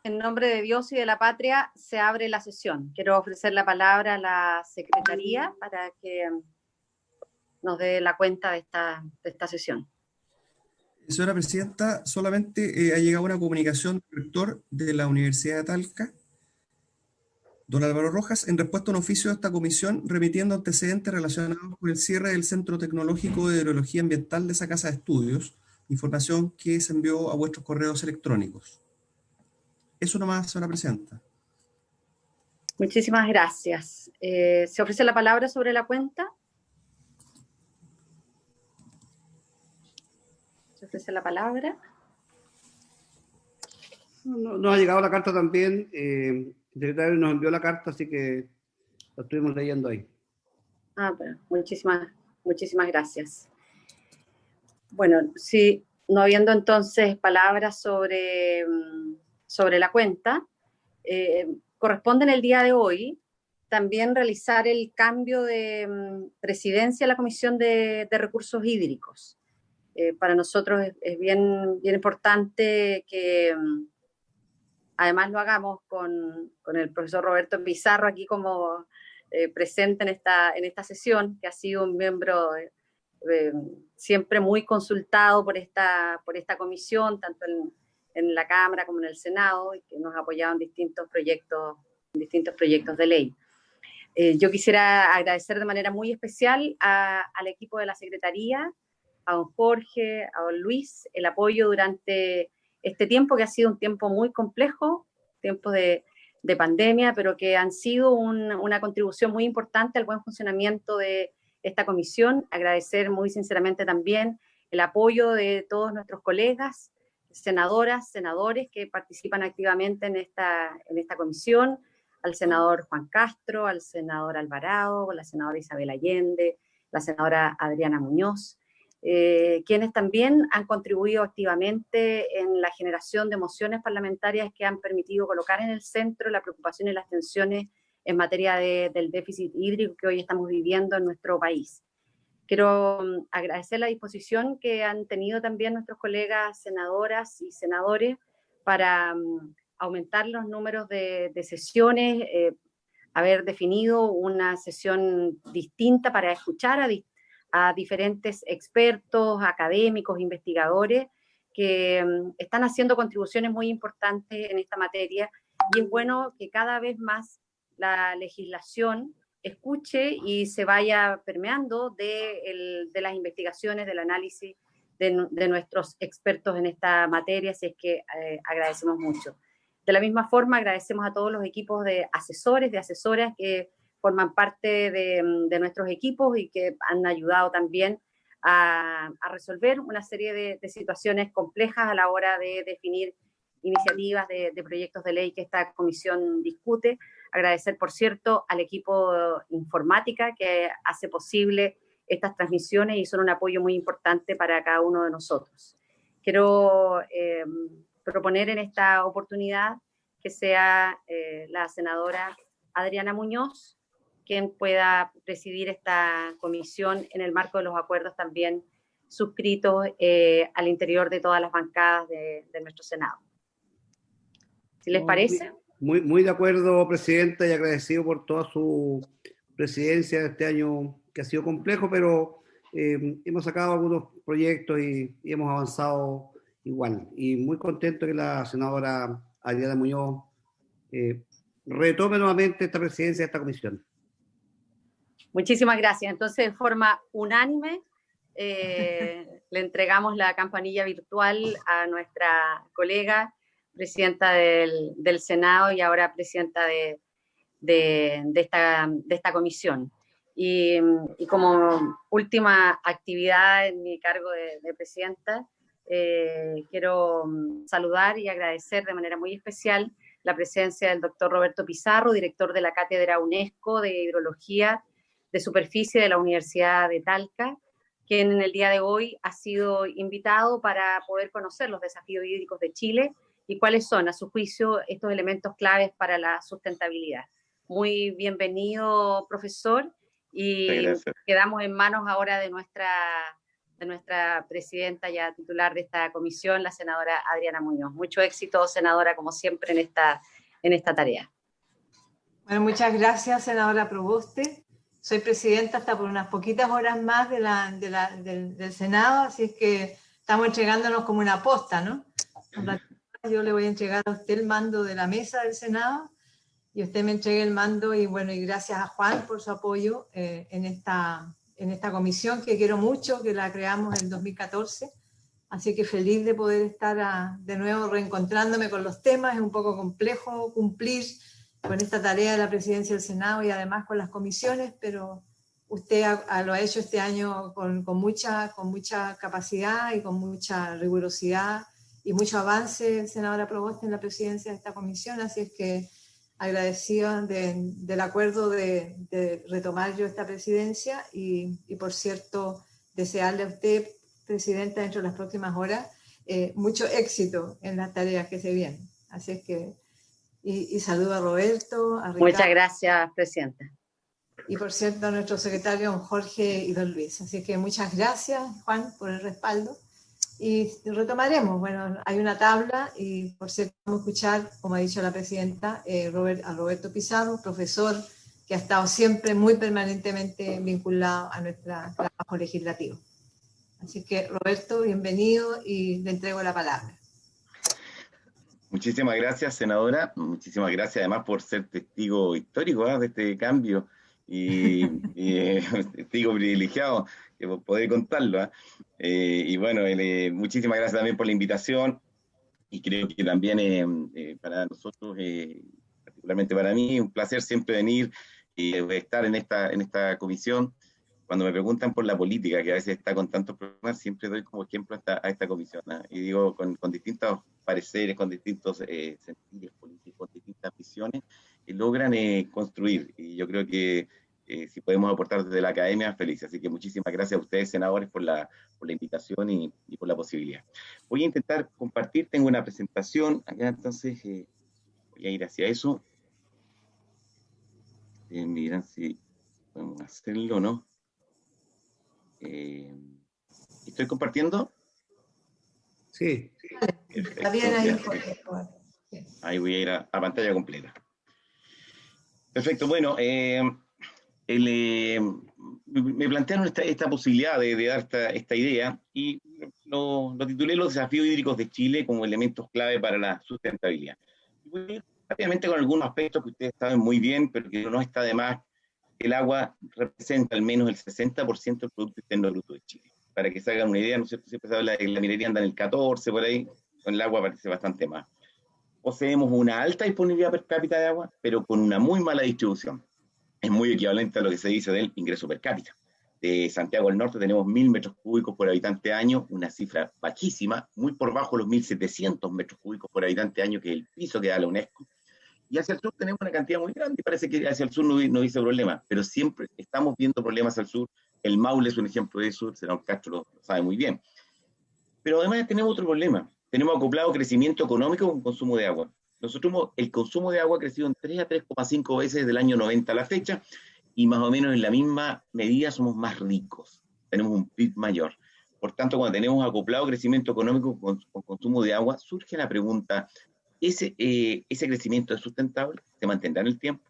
En nombre de Dios y de la patria se abre la sesión. Quiero ofrecer la palabra a la Secretaría para que nos dé la cuenta de esta sesión. Señora Presidenta, solamente ha llegado una comunicación del rector de la Universidad de Talca, don Álvaro Rojas, en respuesta a un oficio de esta comisión remitiendo antecedentes relacionados con el cierre del Centro Tecnológico de Hidrología Ambiental de esa casa de estudios, información que se envió a vuestros correos electrónicos. Eso nomás, señora Presidenta. Muchísimas gracias. ¿Se ofrece la palabra sobre la cuenta? ¿Se ofrece la palabra? No ha llegado la carta también. El secretario nos envió la carta, así que la estuvimos leyendo ahí. Pero muchísimas gracias. Bueno, sí, no habiendo entonces palabras sobre la cuenta, corresponde en el día de hoy también realizar el cambio de presidencia a la Comisión de Recursos Hídricos. Para nosotros es bien importante que además lo hagamos con el profesor Roberto Pizarro aquí como presente en esta sesión, que ha sido un miembro siempre muy consultado por esta comisión, tanto en la Cámara como en el Senado, y que nos ha apoyado en distintos proyectos de ley. Yo quisiera agradecer de manera muy especial al equipo de la Secretaría, a don Jorge, a don Luis, el apoyo durante este tiempo que ha sido un tiempo muy complejo, tiempo de pandemia, pero que han sido una contribución muy importante al buen funcionamiento de esta comisión. Agradecer muy sinceramente también el apoyo de todos nuestros colegas, senadoras, senadores que participan activamente en esta comisión, al senador Juan Castro, al senador Alvarado, la senadora Isabel Allende, la senadora Adriana Muñoz, quienes también han contribuido activamente en la generación de mociones parlamentarias que han permitido colocar en el centro la preocupación y las tensiones en materia del déficit hídrico que hoy estamos viviendo en nuestro país. Quiero agradecer la disposición que han tenido también nuestros colegas senadoras y senadores para aumentar los números de sesiones, haber definido una sesión distinta para escuchar a diferentes expertos, académicos, investigadores, que están haciendo contribuciones muy importantes en esta materia, y es bueno que cada vez más la legislación escuche y se vaya permeando de las investigaciones, del análisis de nuestros expertos en esta materia, así es que agradecemos mucho. De la misma forma, agradecemos a todos los equipos de asesores, de asesoras que forman parte de nuestros equipos y que han ayudado también a resolver una serie de situaciones complejas a la hora de definir iniciativas de proyectos de ley que esta comisión discute. Agradecer, por cierto, al equipo informática que hace posible estas transmisiones y son un apoyo muy importante para cada uno de nosotros. Quiero proponer en esta oportunidad que sea la senadora Adriana Muñoz quien pueda presidir esta comisión en el marco de los acuerdos también suscritos al interior de todas las bancadas de nuestro Senado. ¿Sí les parece? Muy de acuerdo, Presidenta, y agradecido por toda su presidencia de este año que ha sido complejo, pero hemos sacado algunos proyectos y hemos avanzado igual. Y muy contento que la senadora Adriana Muñoz retome nuevamente esta presidencia de esta comisión. Muchísimas gracias. Entonces, de forma unánime, le entregamos la campanilla virtual a nuestra colega, presidenta del Senado y ahora presidenta de esta comisión. Y como última actividad en mi cargo de presidenta, quiero saludar y agradecer de manera muy especial la presencia del doctor Roberto Pizarro, director de la Cátedra UNESCO de Hidrología de Superficie de la Universidad de Talca, quien en el día de hoy ha sido invitado para poder conocer los desafíos hídricos de Chile y cuáles son, a su juicio, estos elementos claves para la sustentabilidad. Muy bienvenido, profesor, y quedamos en manos ahora de nuestra de nuestra presidenta ya titular de esta comisión, la senadora Adriana Muñoz. Mucho éxito, senadora, como siempre, en esta tarea. Bueno, muchas gracias, senadora Proboste. Soy presidenta hasta por unas poquitas horas más del Senado, así es que estamos entregándonos como una posta, ¿no? Yo le voy a entregar a usted el mando de la mesa del Senado y usted me entregue el mando, y bueno, y gracias a Juan por su apoyo en esta comisión que quiero mucho, que la creamos en 2014. Así que feliz de poder estar de nuevo reencontrándome con los temas. Es un poco complejo cumplir con esta tarea de la presidencia del Senado y además con las comisiones, pero usted lo ha hecho este año con mucha capacidad y con mucha rigurosidad y mucho avance, senadora Proboste, en la presidencia de esta comisión. Así es que agradecida del acuerdo de retomar yo esta presidencia y por cierto, desearle a usted, presidenta, dentro de las próximas horas, mucho éxito en las tareas que se vienen. Así es que, y saludo a Roberto, a Ricardo. Muchas gracias, presidenta. Y por cierto, a nuestro secretario, don Jorge y don Luis. Así que muchas gracias, Juan, por el respaldo. Y retomaremos. Bueno, hay una tabla y por cierto vamos a escuchar, como ha dicho la presidenta, a Roberto Pizarro, profesor que ha estado siempre muy permanentemente vinculado a nuestro trabajo legislativo. Así que, Roberto, bienvenido y le entrego la palabra. Muchísimas gracias, senadora. Muchísimas gracias además por ser testigo histórico de este cambio y testigo privilegiado que poder contarlo. Y bueno, muchísimas gracias también por la invitación, y creo que también para nosotros, particularmente para mí, un placer siempre venir y estar en esta comisión. Cuando me preguntan por la política, que a veces está con tantos problemas, siempre doy como ejemplo a esta comisión, y digo, con distintos pareceres, con distintos sentidos políticos, distintas visiones, logran construir, y yo creo que si podemos aportar desde la academia, feliz. Así que muchísimas gracias a ustedes, senadores, por la invitación y por la posibilidad. Voy a intentar compartir, tengo una presentación acá, entonces voy a ir hacia eso. Me dirán si podemos hacerlo o no. ¿Estoy compartiendo? Sí. Está bien ahí. Ahí voy a ir a pantalla completa. Perfecto, bueno, me plantearon esta posibilidad de dar esta idea, y lo titulé Los desafíos hídricos de Chile como elementos clave para la sustentabilidad. Y voy a ir rápidamente con algunos aspectos que ustedes saben muy bien, pero que no está de más. El agua representa al menos el 60% del Producto Interno Bruto de Chile. Para que se hagan una idea, ¿no es cierto? Siempre se habla de que la minería anda en el 14, por ahí, con el agua parece bastante más. Poseemos una alta disponibilidad per cápita de agua, pero con una muy mala distribución. Es muy equivalente a lo que se dice del ingreso per cápita. De Santiago del Norte tenemos 1.000 metros cúbicos por habitante año, una cifra bajísima, muy por bajo los 1.700 metros cúbicos por habitante año, que es el piso que da la UNESCO. Y hacia el sur tenemos una cantidad muy grande, y parece que hacia el sur no dice problema, pero siempre estamos viendo problemas al sur. El Maule es un ejemplo de eso, el senador Castro lo sabe muy bien. Pero además tenemos otro problema. Tenemos acoplado crecimiento económico con consumo de agua. Nosotros, el consumo de agua ha crecido en 3 a 3,5 veces desde el año 90 a la fecha, y más o menos en la misma medida somos más ricos. Tenemos un PIB mayor. Por tanto, cuando tenemos acoplado crecimiento económico con consumo de agua, surge la pregunta: ¿ese crecimiento es sustentable? ¿Se mantendrá en el tiempo?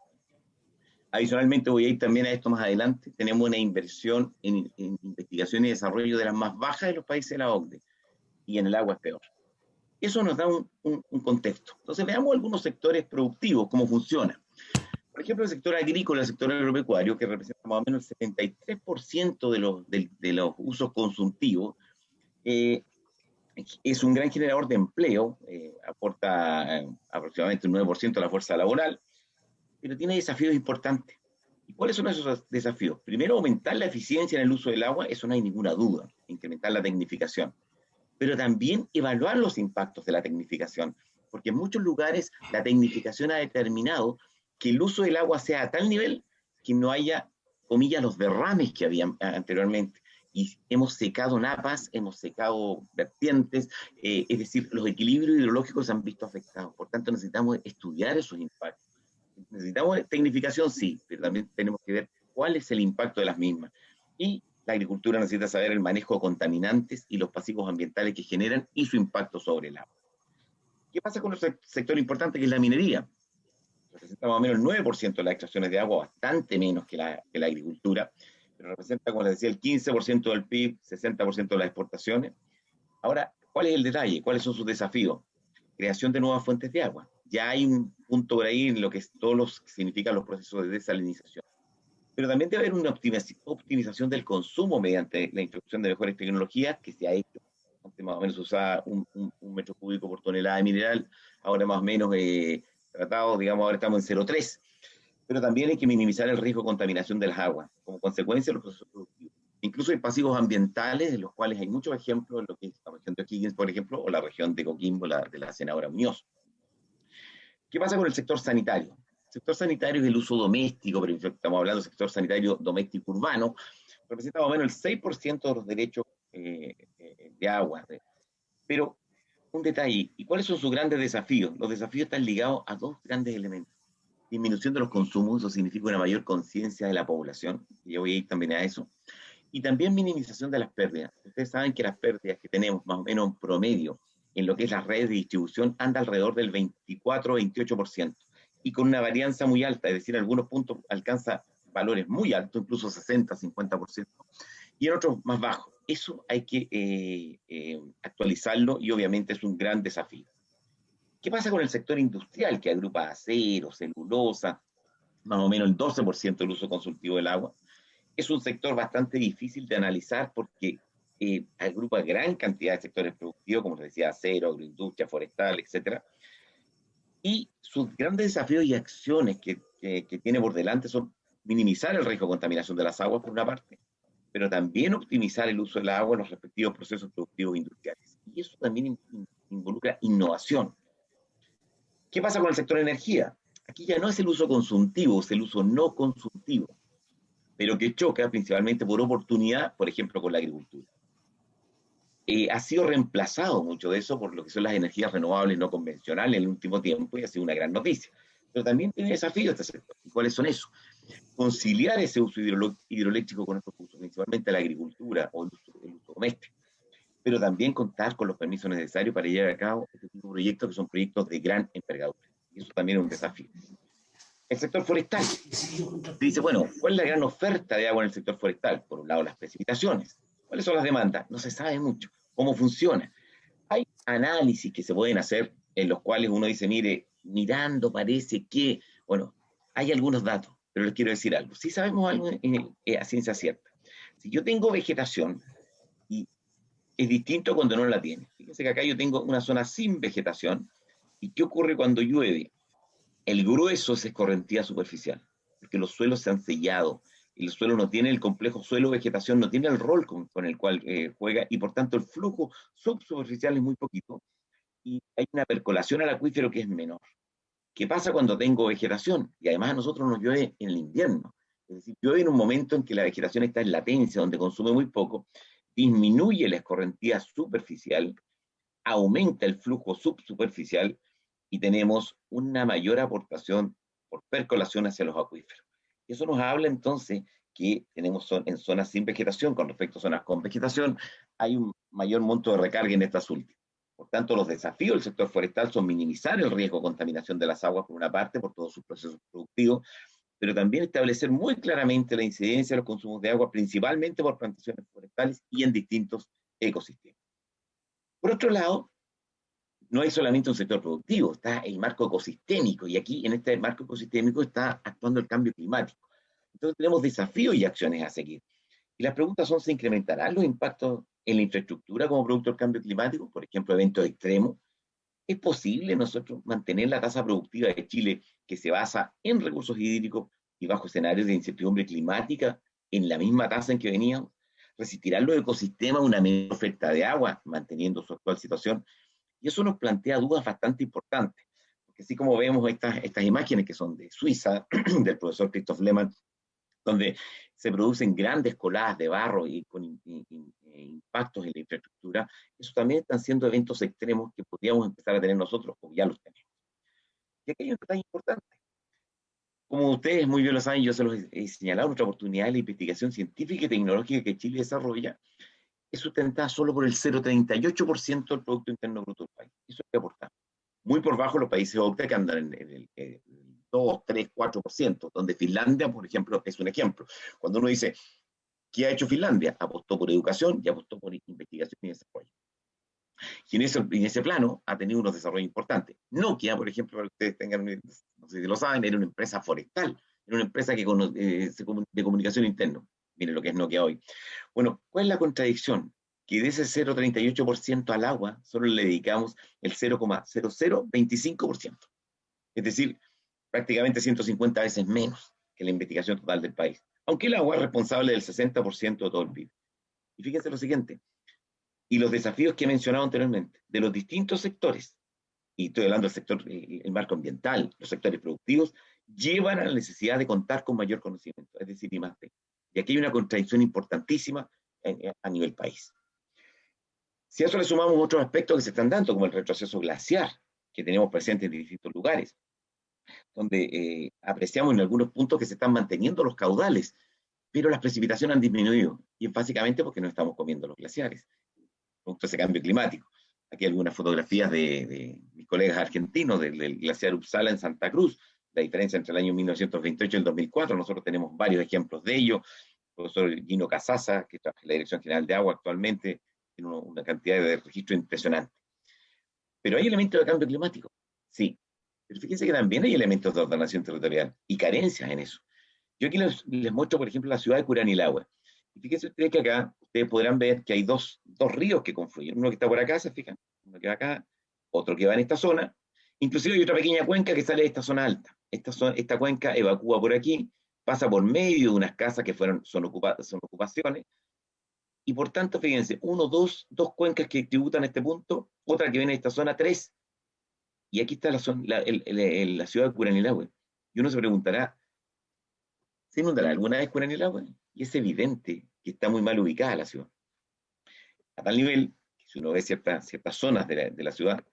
Adicionalmente, voy a ir también a esto más adelante, tenemos una inversión en investigación y desarrollo de las más bajas de los países de la OCDE, y en el agua es peor. Eso nos da un contexto. Entonces, veamos algunos sectores productivos, cómo funciona. Por ejemplo, el sector agrícola, el sector agropecuario, que representa más o menos el 73% de los usos consultivos, es un gran generador de empleo, aporta aproximadamente un 9% a la fuerza laboral, pero tiene desafíos importantes. ¿Y cuáles son esos desafíos? Primero, aumentar la eficiencia en el uso del agua, eso no hay ninguna duda, incrementar la tecnificación, pero también evaluar los impactos de la tecnificación, porque en muchos lugares la tecnificación ha determinado que el uso del agua sea a tal nivel que no haya, comillas, los derrames que había anteriormente. Y hemos secado napas, hemos secado vertientes, es decir, los equilibrios hidrológicos se han visto afectados. Por tanto, necesitamos estudiar esos impactos. Necesitamos tecnificación, sí, pero también tenemos que ver cuál es el impacto de las mismas. Y La agricultura necesita saber el manejo de contaminantes y los pasivos ambientales que generan y su impacto sobre el agua. ¿Qué pasa con otro sector importante que es la minería? Representa más o menos el 9% de las extracciones de agua, bastante menos que la agricultura, pero representa, como les decía, el 15% del PIB, 60% de las exportaciones. Ahora, ¿cuál es el detalle? ¿Cuáles son sus desafíos? Creación de nuevas fuentes de agua. Ya hay un punto por ahí en lo que es todo lo que significan los procesos de desalinización. Pero también debe haber una optimización del consumo mediante la introducción de mejores tecnologías que se ha hecho. Antes más o menos se usaba un metro cúbico por tonelada de mineral, ahora más o menos tratado, digamos, ahora estamos en 0,3. Pero también hay que minimizar el riesgo de contaminación de las aguas, como consecuencia de los procesos productivos. Incluso hay pasivos ambientales, de los cuales hay muchos ejemplos en lo que es la región de O'Higgins, por ejemplo, o la región de Coquimbo, de la senadora Muñoz. ¿Qué pasa con el sector sanitario? El sector sanitario es el uso doméstico, pero estamos hablando del sector sanitario doméstico urbano, representa más o menos el 6% de los derechos de agua. Pero un detalle, ¿y cuáles son sus grandes desafíos? Los desafíos están ligados a dos grandes elementos. Disminución de los consumos, eso significa una mayor conciencia de la población, y yo voy a ir también a eso, y también minimización de las pérdidas. Ustedes saben que las pérdidas que tenemos más o menos en promedio en lo que es las redes de distribución anda alrededor del 24-28%, y con una varianza muy alta, es decir, en algunos puntos alcanza valores muy altos, incluso 60-50%, y en otros más bajos. Eso hay que actualizarlo y obviamente es un gran desafío. ¿Qué pasa con el sector industrial que agrupa acero, celulosa, más o menos el 12% del uso consultivo del agua? Es un sector bastante difícil de analizar porque agrupa gran cantidad de sectores productivos, como les decía, acero, agroindustria, forestal, etcétera. Y sus grandes desafíos y acciones que tiene por delante son minimizar el riesgo de contaminación de las aguas, por una parte, pero también optimizar el uso del agua en los respectivos procesos productivos industriales. Y eso también involucra innovación. ¿Qué pasa con el sector de energía? Aquí ya no es el uso consultivo, es el uso no consultivo, pero que choca principalmente por oportunidad, por ejemplo, con la agricultura. Ha sido reemplazado mucho de eso por lo que son las energías renovables no convencionales en el último tiempo y ha sido una gran noticia. Pero también tiene desafíos este sector. ¿Y cuáles son esos? Conciliar ese uso hidroeléctrico con otros usos, principalmente la agricultura o el uso doméstico, pero también contar con los permisos necesarios para llevar a cabo este tipo de proyectos que son proyectos de gran envergadura. Y eso también es un desafío. El sector forestal. Se dice, bueno, ¿cuál es la gran oferta de agua en el sector forestal? Por un lado, las precipitaciones. ¿Cuáles son las demandas? No se sabe mucho. ¿Cómo funciona? Hay análisis que se pueden hacer en los cuales uno dice, mire, mirando parece que, bueno, hay algunos datos, pero les quiero decir algo. Sí sabemos algo a ciencia cierta. Si yo tengo vegetación, y es distinto cuando no la tiene. Fíjense que acá yo tengo una zona sin vegetación, ¿y qué ocurre cuando llueve? El grueso es escorrentía superficial, porque los suelos se han sellado, y el suelo no tiene el complejo suelo-vegetación, no tiene el rol con el cual juega, y por tanto el flujo subsuperficial es muy poquito, y hay una percolación al acuífero que es menor. ¿Qué pasa cuando tengo vegetación? Y además a nosotros nos llueve en el invierno, es decir, llueve en un momento en que la vegetación está en latencia, donde consume muy poco, disminuye la escorrentía superficial, aumenta el flujo subsuperficial, y tenemos una mayor aportación por percolación hacia los acuíferos. Y eso nos habla entonces que tenemos en zonas sin vegetación, con respecto a zonas con vegetación, hay un mayor monto de recarga en estas últimas. Por tanto, los desafíos del sector forestal son minimizar el riesgo de contaminación de las aguas, por una parte, por todos sus procesos productivos, pero también establecer muy claramente la incidencia de los consumos de agua, principalmente por plantaciones forestales y en distintos ecosistemas. Por otro lado, no hay solamente un sector productivo, está el marco ecosistémico, y aquí en este marco ecosistémico está actuando el cambio climático. Entonces tenemos desafíos y acciones a seguir. Y las preguntas son, ¿se incrementarán los impactos en la infraestructura como producto del cambio climático? Por ejemplo, eventos extremos. ¿Es posible nosotros mantener la tasa productiva de Chile, que se basa en recursos hídricos y bajo escenarios de incertidumbre climática, en la misma tasa en que veníamos? ¿Resistirán los ecosistemas una menor oferta de agua, manteniendo su actual situación? Y eso nos plantea dudas bastante importantes, porque así como vemos estas imágenes que son de Suiza, del profesor Christoph Lehmann, donde se producen grandes coladas de barro y con impactos en la infraestructura, eso también están siendo eventos extremos que podríamos empezar a tener nosotros, o ya los tenemos. Y aquí hay un detalle importante. como ustedes muy bien lo saben, yo se los he señalado, nuestra oportunidad de la investigación científica y tecnológica que Chile desarrolla es sustentada solo por el 0,38% del Producto Interno Bruto del país. Eso hay que aportar. Muy por bajo los países OCDE que andan en el 2, 3, 4%, donde Finlandia, por ejemplo, es un ejemplo. Cuando uno dice, ¿qué ha hecho Finlandia? Apostó por educación y apostó por investigación y desarrollo. Y en ese plano ha tenido unos desarrollos importantes. Nokia, por ejemplo, para que ustedes tengan, no sé si lo saben, era una empresa forestal, era una empresa de comunicación interna. Miren lo que es Nokia hoy. Bueno, ¿cuál es la contradicción? Que de ese 0,38% al agua solo le dedicamos el 0,0025%. Es decir, prácticamente 150 veces menos que la investigación total del país. Aunque el agua es responsable del 60% de todo el PIB. Y fíjense lo siguiente, y los desafíos que he mencionado anteriormente, de los distintos sectores, y estoy hablando del sector, el marco ambiental, los sectores productivos, llevan a la necesidad de contar con mayor conocimiento, es decir, I+D. Y aquí hay una contradicción importantísima a nivel país. Si a eso le sumamos otros aspectos que se están dando, como el retroceso glaciar, que tenemos presente en distintos lugares, donde apreciamos en algunos puntos que se están manteniendo los caudales, pero las precipitaciones han disminuido, y es básicamente porque no estamos comiendo los glaciares, producto de ese cambio climático. Aquí hay algunas fotografías de mis colegas argentinos del glaciar Uppsala en Santa Cruz, la diferencia entre el año 1928 y el 2004, nosotros tenemos varios ejemplos de ello. El profesor Gino Casasa, que trabaja en la Dirección General de Agua actualmente, tiene una cantidad de registro impresionante. Pero hay elementos de cambio climático, sí, pero fíjense que también hay elementos de ordenación territorial y carencias en eso. Yo aquí les muestro, por ejemplo, la ciudad de Curanilahue. Y fíjense ustedes que acá, ustedes podrán ver que hay dos ríos que confluyen. Uno que está por acá, se fijan, uno que va acá, otro que va en esta zona. Inclusive hay otra pequeña cuenca que sale de esta zona alta. Esta cuenca evacúa por aquí, pasa por medio de unas casas que son ocupaciones. Y por tanto, fíjense, dos cuencas que tributan a este punto, otra que viene de esta zona, 3. Y aquí está la ciudad de Curanilahue. Y uno se preguntará, ¿se inundará alguna vez Curanilahue? Y es evidente que está muy mal ubicada la ciudad. A tal nivel que si uno ve ciertas zonas de la ciudad,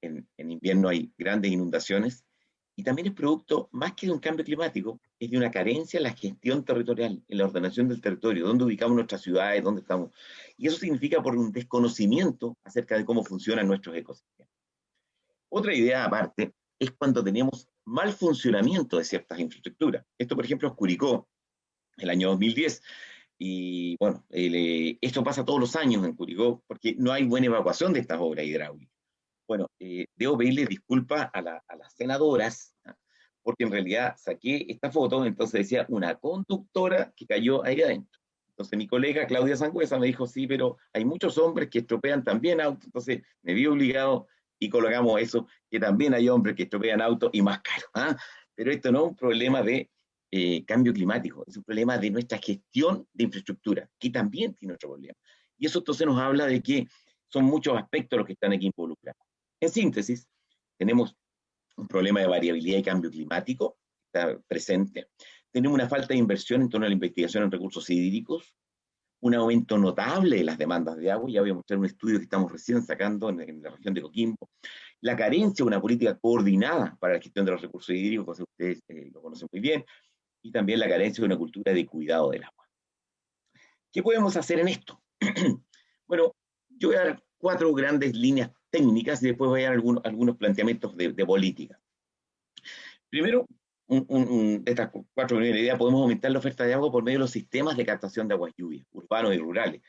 en invierno hay grandes inundaciones, y también es producto, más que de un cambio climático, es de una carencia en la gestión territorial, en la ordenación del territorio, dónde ubicamos nuestras ciudades, dónde estamos. Y eso significa por un desconocimiento acerca de cómo funcionan nuestros ecosistemas. Otra idea aparte es cuando tenemos mal funcionamiento de ciertas infraestructuras. Esto, por ejemplo, es Curicó, el año 2010. Y bueno, esto pasa todos los años en Curicó porque no hay buena evacuación de estas obras hidráulicas. Bueno, debo pedirle disculpas a las senadoras, ¿no? Porque en realidad saqué esta foto, entonces decía una conductora que cayó ahí adentro. Entonces mi colega Claudia Sangüesa me dijo, sí, pero hay muchos hombres que estropean también autos, entonces me vi obligado y colocamos eso, que también hay hombres que estropean autos y más caro. ¿Ah? Pero esto no es un problema de cambio climático, es un problema de nuestra gestión de infraestructura, que también tiene otro problema. Y eso entonces nos habla de que son muchos aspectos los que están aquí involucrados. En síntesis, tenemos un problema de variabilidad y cambio climático, está presente. Tenemos una falta de inversión en torno a la investigación en recursos hídricos, un aumento notable de las demandas de agua, ya voy a mostrar un estudio que estamos recién sacando en la región de Coquimbo, la carencia de una política coordinada para la gestión de los recursos hídricos, cosa que ustedes lo conocen muy bien, y también la carencia de una cultura de cuidado del agua. ¿Qué podemos hacer en esto? Bueno, yo voy a dar 4 grandes líneas técnicas y después voy a dar algunos planteamientos de política. Primero, de estas 4 primeras ideas, podemos aumentar la oferta de agua por medio de los sistemas de captación de aguas lluvias, urbanos y rurales.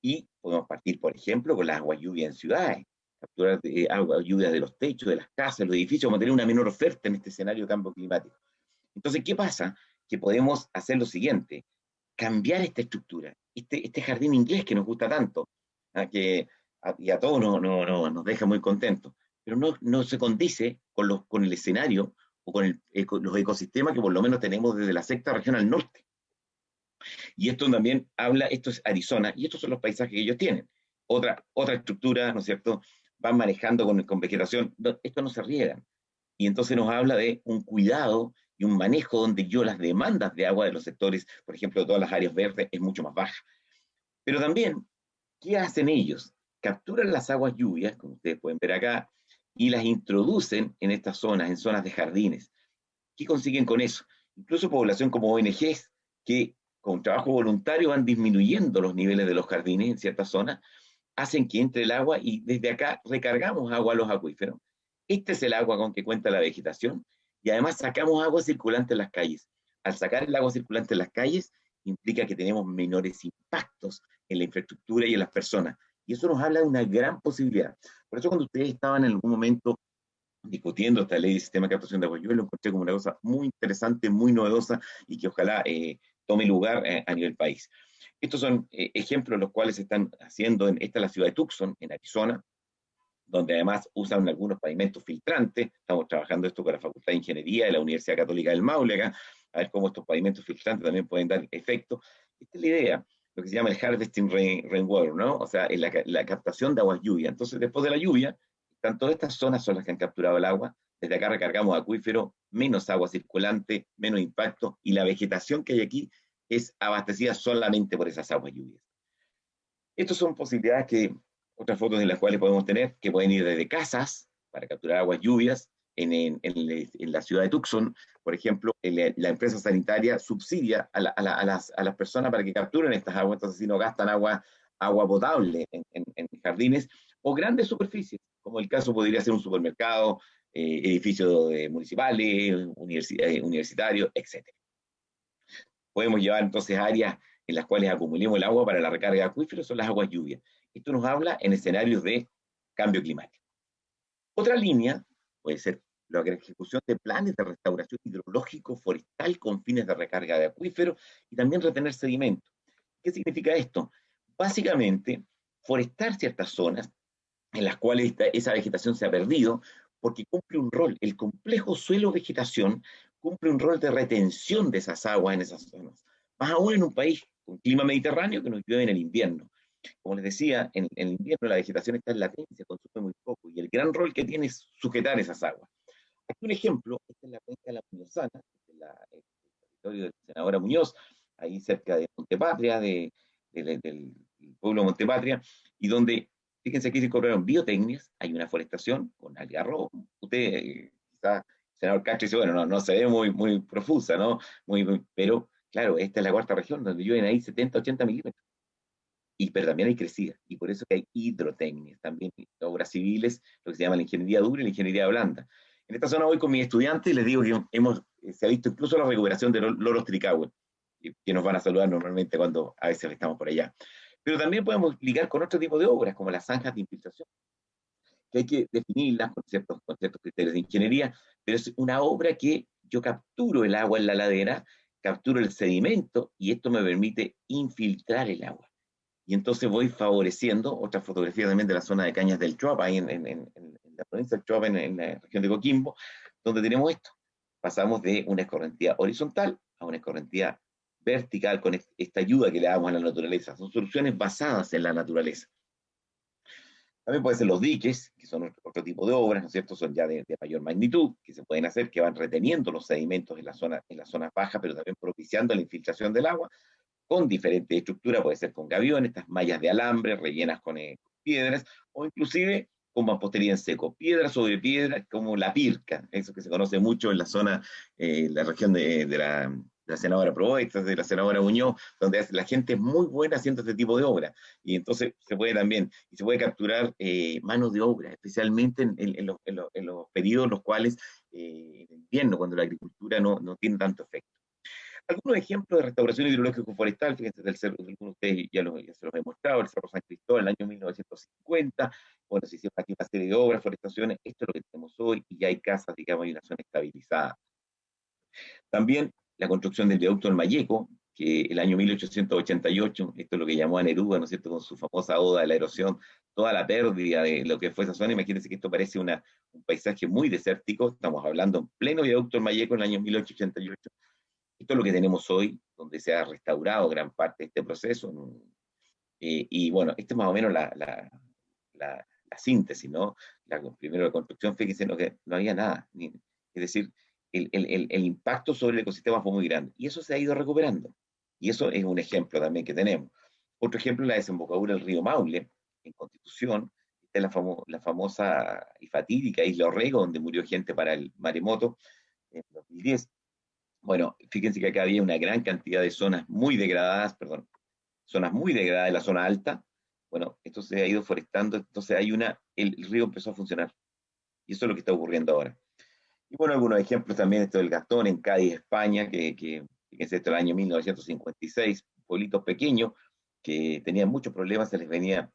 Y podemos partir, por ejemplo, con las aguas lluvias en ciudades, capturar aguas lluvias de los techos, de las casas, los edificios, vamos a tener una menor oferta en este escenario de cambio climático. Entonces, ¿qué pasa? Que podemos hacer lo siguiente, cambiar esta estructura, este jardín inglés que nos gusta tanto, y a todos nos deja muy contentos, pero no se condice con el escenario o con los ecosistemas que por lo menos tenemos desde la sexta región al norte. Y esto también esto es Arizona, y estos son los paisajes que ellos tienen. Otra estructura, ¿no es cierto? Van manejando con vegetación, esto no se riegan. Y entonces nos habla de un cuidado y un manejo donde las demandas de agua de los sectores, por ejemplo, de todas las áreas verdes, es mucho más baja. Pero también, ¿qué hacen ellos? Capturan las aguas lluvias, como ustedes pueden ver acá, y las introducen en estas zonas, en zonas de jardines. ¿Qué consiguen con eso? Incluso población como ONGs que con trabajo voluntario van disminuyendo los niveles de los jardines en ciertas zonas, hacen que entre el agua y desde acá recargamos agua a los acuíferos. Este es el agua con que cuenta la vegetación y además sacamos agua circulante en las calles. Al sacar el agua circulante en las calles implica que tenemos menores impactos en la infraestructura y en las personas. Y eso nos habla de una gran posibilidad. Por eso cuando ustedes estaban en algún momento discutiendo esta ley de sistema de captación de agua, yo lo encontré como una cosa muy interesante, muy novedosa y que ojalá tome lugar a nivel país. Estos son ejemplos los cuales se están haciendo, esta es la ciudad de Tucson, en Arizona, donde además usan algunos pavimentos filtrantes. Estamos trabajando esto con la Facultad de Ingeniería de la Universidad Católica del Maule, a ver cómo estos pavimentos filtrantes también pueden dar efecto. Esta es la idea, lo que se llama el harvesting rainwater, ¿no? O sea, la captación de aguas lluvia. Entonces, después de la lluvia, están todas estas zonas son las que han capturado el agua. Desde acá recargamos acuífero, menos agua circulante, menos impacto, y la vegetación que hay aquí es abastecida solamente por esas aguas lluvias. Estas son posibilidades que, otras fotos en las cuales podemos tener, que pueden ir desde casas para capturar aguas lluvias. En la ciudad de Tucson, por ejemplo, la empresa sanitaria subsidia a las personas para que capturen estas aguas, entonces si no gastan agua potable en jardines o grandes superficies, como el caso podría ser un supermercado, edificios municipales, universitarios, etc. Podemos llevar entonces áreas en las cuales acumulemos el agua para la recarga de acuíferos, son las aguas lluvias. Esto nos habla en escenarios de cambio climático. Otra línea puede ser la ejecución de planes de restauración hidrológico forestal con fines de recarga de acuíferos y también retener sedimentos. ¿Qué significa esto? Básicamente, forestar ciertas zonas en las cuales esa vegetación se ha perdido, porque cumple un rol, el complejo suelo-vegetación cumple un rol de retención de esas aguas en esas zonas. Más aún en un país con clima mediterráneo que nos llueve en el invierno. Como les decía, en el invierno la vegetación está en latencia, se consume muy poco, y el gran rol que tiene es sujetar esas aguas. Aquí un ejemplo, esta es la cuenca de la Muñozana, el territorio de la senadora Muñoz, ahí cerca de Montepatria, del pueblo de Montepatria, y donde, fíjense aquí se incorporaron biotecnias, hay una forestación con algarrobo. Usted, quizás, senador Castro dice, bueno, no se ve muy profusa, ¿no? Pero, claro, esta es la cuarta región, donde llueven ahí 70, 80 milímetros. Pero también hay crecida, y por eso que hay hidrotecnias, también obras civiles, lo que se llama la ingeniería dura y la ingeniería blanda. En esta zona voy con mis estudiantes y les digo que se ha visto incluso la recuperación de loros tricahue, que nos van a saludar normalmente cuando a veces estamos por allá. Pero también podemos ligar con otro tipo de obras, como las zanjas de infiltración, que hay que definirlas con ciertos criterios de ingeniería, pero es una obra que yo capturo el agua en la ladera, capturo el sedimento, y esto me permite infiltrar el agua. Y entonces voy favoreciendo, otra fotografía también de la zona de Cañas del Choapa, ahí en la provincia del Choapa, en la región de Coquimbo, donde tenemos esto. Pasamos de una escorrentía horizontal a una escorrentía vertical con esta ayuda que le damos a la naturaleza. Son soluciones basadas en la naturaleza. También pueden ser los diques, que son otro tipo de obras, ¿no es cierto? Son ya de mayor magnitud, que se pueden hacer, que van reteniendo los sedimentos en las zonas bajas, pero también propiciando la infiltración del agua, con diferentes estructuras, puede ser con gaviones, estas mallas de alambre rellenas con piedras, o inclusive con mampostería en seco, piedra sobre piedra, como la pirca, eso que se conoce mucho en la zona, la región de la senadora Proboste, de la senadora Muñoz, donde la gente es muy buena haciendo este tipo de obra, y entonces se puede también, y se puede capturar mano de obra, especialmente en los periodos en los cuales, en invierno, cuando la agricultura no tiene tanto efecto. Algunos ejemplos de restauración hidrológico forestal, fíjense, del cerro, algunos de ustedes ya se los he mostrado, el Cerro San Cristóbal, en el año 1950, bueno, se hicieron aquí una serie de obras, forestaciones, esto es lo que tenemos hoy, y ya hay casas, digamos, hay una zona estabilizada. También la construcción del viaducto del Mayeco, que el año 1888, esto es lo que llamó a Neruda, ¿no es cierto?, con su famosa oda de la erosión, toda la pérdida de lo que fue esa zona. Imagínense que esto parece un paisaje muy desértico, estamos hablando en pleno viaducto del Mayeco en el año 1888. Esto es lo que tenemos hoy, donde se ha restaurado gran parte de este proceso. Y bueno, esta es más o menos la síntesis, ¿no? Primero la construcción, fíjense, que no había nada. Es decir, el impacto sobre el ecosistema fue muy grande. Y eso se ha ido recuperando. Y eso es un ejemplo también que tenemos. Otro ejemplo es la desembocadura del río Maule, en Constitución. Esta es la famosa y fatídica Isla Orrego, donde murió gente para el maremoto en 2010. Bueno, fíjense que acá había una gran cantidad de zonas muy degradadas, perdón, zonas muy degradadas de la zona alta. Bueno, esto se ha ido forestando, entonces el río empezó a funcionar. Y eso es lo que está ocurriendo ahora. Y bueno, algunos ejemplos también, esto del Gastón en Cádiz, España, que es esto del año 1956, pueblitos pequeños que tenían muchos problemas, se les venía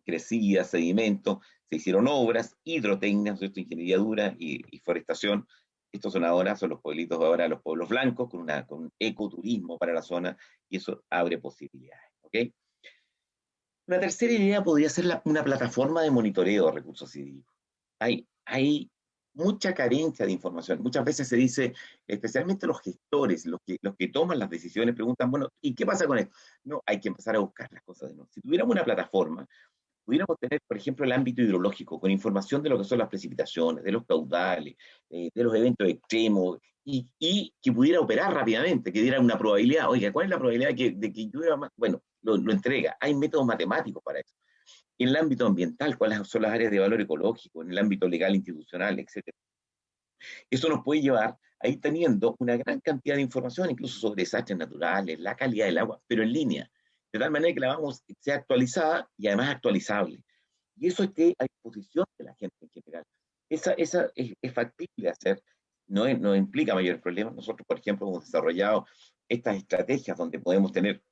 crecida, sedimento, se hicieron obras, hidrotecnias, esto, ingeniería dura y forestación. Estos son ahora, son los pueblitos ahora, los pueblos blancos, con un ecoturismo para la zona, y eso abre posibilidades. ¿Ok? Una tercera idea podría ser una plataforma de monitoreo de recursos hídricos. Hay mucha carencia de información. Muchas veces se dice, especialmente los gestores, los que toman las decisiones, preguntan, bueno, ¿y qué pasa con esto? No, hay que empezar a buscar las cosas de nuevo. Si tuviéramos una plataforma, pudiéramos tener, por ejemplo, el ámbito hidrológico, con información de lo que son las precipitaciones, de los caudales, de los eventos extremos, y que pudiera operar rápidamente, que diera una probabilidad. Oiga, ¿cuál es la probabilidad de que llueva más? Bueno, lo entrega. Hay métodos matemáticos para eso. En el ámbito ambiental, cuáles son las áreas de valor ecológico, en el ámbito legal, institucional, etcétera. Eso nos puede llevar a ir teniendo una gran cantidad de información, incluso sobre desastres naturales, la calidad del agua, pero en línea, de tal manera que sea actualizada y además actualizable. Y eso esté a disposición de la gente en general. Esa es factible de hacer, no implica mayores problemas. Nosotros, por ejemplo, hemos desarrollado estas estrategias donde podemos tener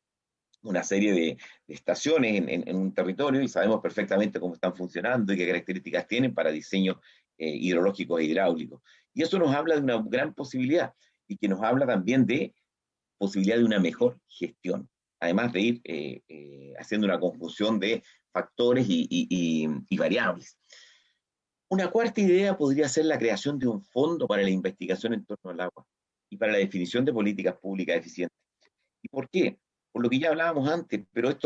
una serie de estaciones en un territorio y sabemos perfectamente cómo están funcionando y qué características tienen para diseños hidrológicos e hidráulicos. Y eso nos habla de una gran posibilidad y que nos habla también de posibilidad de una mejor gestión, además de ir haciendo una conjunción de factores y variables. Una cuarta idea podría ser la creación de un fondo para la investigación en torno al agua y para la definición de políticas públicas eficientes. ¿Y por qué? Por lo que ya hablábamos antes, pero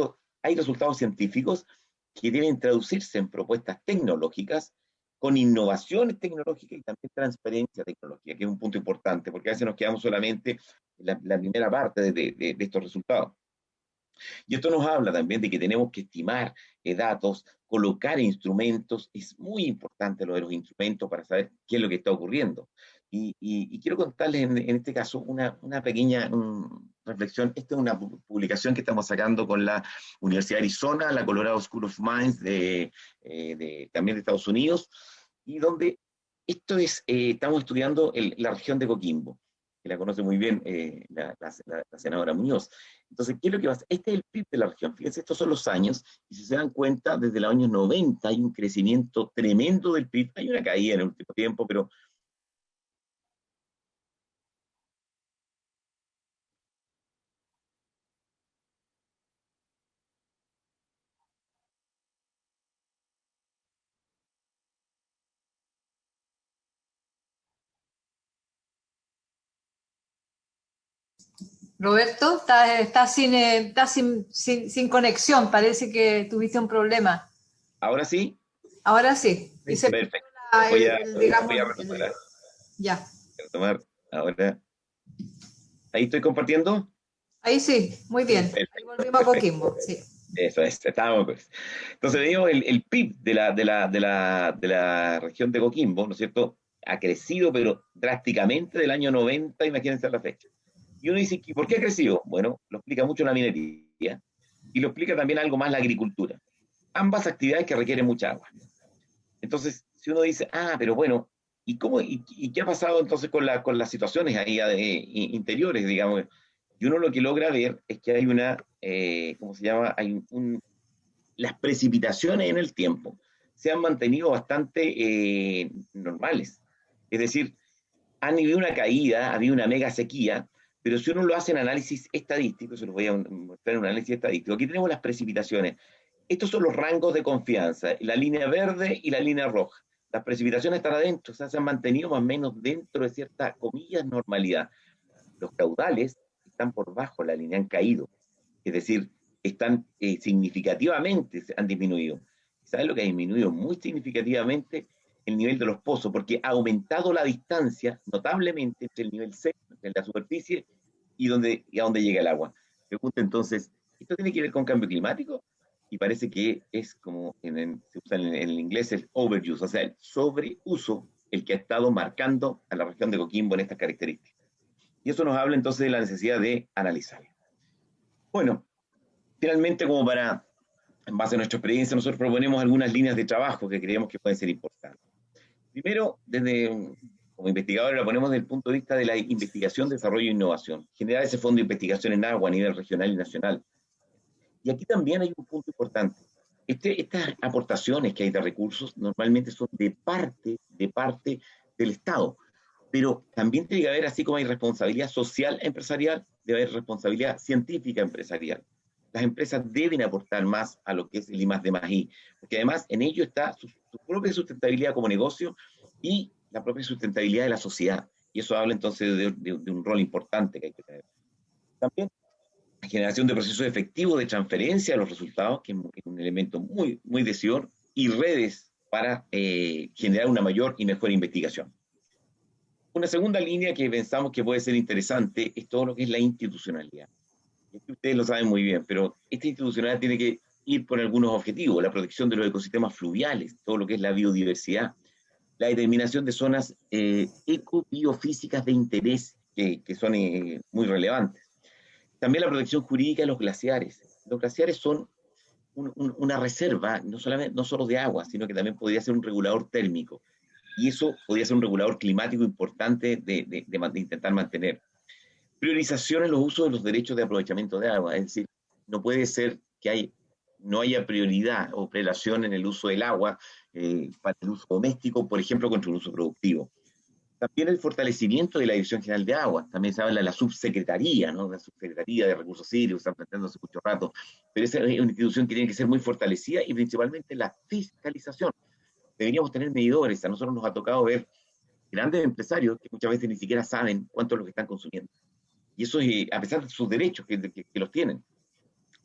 hay resultados científicos que deben traducirse en propuestas tecnológicas con innovaciones tecnológicas y también transparencia tecnológica, que es un punto importante, porque a veces nos quedamos solamente en la primera parte de estos resultados. Y esto nos habla también de que tenemos que estimar datos, colocar instrumentos. Es muy importante lo de los instrumentos para saber qué es lo que está ocurriendo. Y quiero contarles en este caso una pequeña reflexión. Esta es una publicación que estamos sacando con la Universidad de Arizona, la Colorado School of Mines también de Estados Unidos, y donde estamos estudiando la región de Coquimbo, que la conoce muy bien la senadora Muñoz. Entonces, ¿qué es lo que pasa? Este es el PIB de la región. Fíjense, estos son los años, y si se dan cuenta, desde los años 90 hay un crecimiento tremendo del PIB. Hay una caída en el último tiempo, pero Roberto, estás sin conexión, parece que tuviste un problema. ahora sí, Ahora sí. Y se perfecto. la- Voy el- a, el, voy digamos, a retomar, ya. ahora. Ahí estoy compartiendo. Ahí sí, muy bien. Ahí Perfecto, volvimos a perfecto. Coquimbo, sí. Eso es, estábamos pues. Entonces, digo, el PIB de la región de Coquimbo, ¿no es cierto?, ha crecido, pero drásticamente del año 90, imagínense la fecha. Y uno dice, ¿y por qué ha crecido? Bueno, lo explica mucho la minería y lo explica también algo más la agricultura. Ambas actividades que requieren mucha agua. Entonces, si uno dice, pero bueno, ¿y qué ha pasado entonces con las situaciones ahí interiores, digamos? Y uno lo que logra ver es que hay ¿cómo se llama? Las precipitaciones en el tiempo se han mantenido bastante normales. Es decir, han habido una caída, ha habido una mega sequía, pero si uno lo hace en análisis estadístico, se los voy a mostrar en un análisis estadístico, aquí tenemos las precipitaciones. Estos son los rangos de confianza, la línea verde y la línea roja. Las precipitaciones están adentro, o sea, se han mantenido más o menos dentro de cierta, comillas, normalidad. Los caudales están por bajo la línea, han caído. Es decir, están significativamente, han disminuido. ¿Sabes lo que ha disminuido muy significativamente? El nivel de los pozos, porque ha aumentado la distancia notablemente entre el nivel C, entre la superficie, y a donde llega el agua. Pregunta entonces, ¿esto tiene que ver con cambio climático? Y parece que es como se usa en el inglés el overuse, o sea, el sobreuso el que ha estado marcando a la región de Coquimbo en estas características. Y eso nos habla entonces de la necesidad de analizarlo. Bueno, finalmente, como para, en base a nuestra experiencia, nosotros proponemos algunas líneas de trabajo que creemos que pueden ser importantes. Primero, como investigadores, la ponemos desde el punto de vista de la investigación, desarrollo e innovación. Generar ese fondo de investigación en agua a nivel regional y nacional. Y aquí también hay un punto importante. Estas aportaciones que hay de recursos normalmente son de parte del Estado. Pero también tiene que haber, así como hay responsabilidad social empresarial, debe haber responsabilidad científica empresarial. Las empresas deben aportar más a lo que es el I+D+I, porque además en ello está su propia sustentabilidad como negocio y la propia sustentabilidad de la sociedad. Y eso habla entonces de un rol importante que hay que tener. También la generación de procesos efectivos de transferencia de los resultados, que es un elemento muy, muy decidor, y redes para generar una mayor y mejor investigación. Una segunda línea que pensamos que puede ser interesante es todo lo que es la institucionalidad. Ustedes lo saben muy bien, pero esta institucionalidad tiene que ir por algunos objetivos: la protección de los ecosistemas fluviales, todo lo que es la biodiversidad, la determinación de zonas ecobiofísicas de interés que son muy relevantes. También la protección jurídica de los glaciares. Los glaciares son una reserva, no solo de agua, sino que también podría ser un regulador térmico. Y eso podría ser un regulador climático importante de intentar mantener. Priorización en los usos de los derechos de aprovechamiento de agua, es decir, no puede ser que no haya prioridad o prelación en el uso del agua para el uso doméstico, por ejemplo, contra un uso productivo. También el fortalecimiento de la Dirección General de Aguas, también se habla de la subsecretaría, ¿no? La subsecretaría de Recursos Hídricos, están planteando hace mucho rato, pero esa es una institución que tiene que ser muy fortalecida y principalmente la fiscalización. Deberíamos tener medidores. A nosotros nos ha tocado ver grandes empresarios que muchas veces ni siquiera saben cuánto es lo que están consumiendo. Y eso es a pesar de sus derechos que los tienen.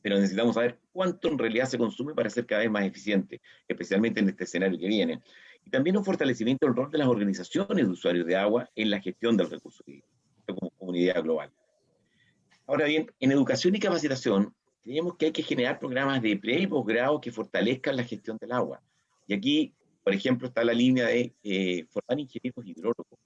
Pero necesitamos saber cuánto en realidad se consume para ser cada vez más eficiente, especialmente en este escenario que viene. Y también un fortalecimiento del rol de las organizaciones de usuarios de agua en la gestión del recurso hídrico, como comunidad global. Ahora bien, en educación y capacitación, creemos que hay que generar programas de pre y posgrado que fortalezcan la gestión del agua. Y aquí, por ejemplo, está la línea de formar ingenieros hidrólogos.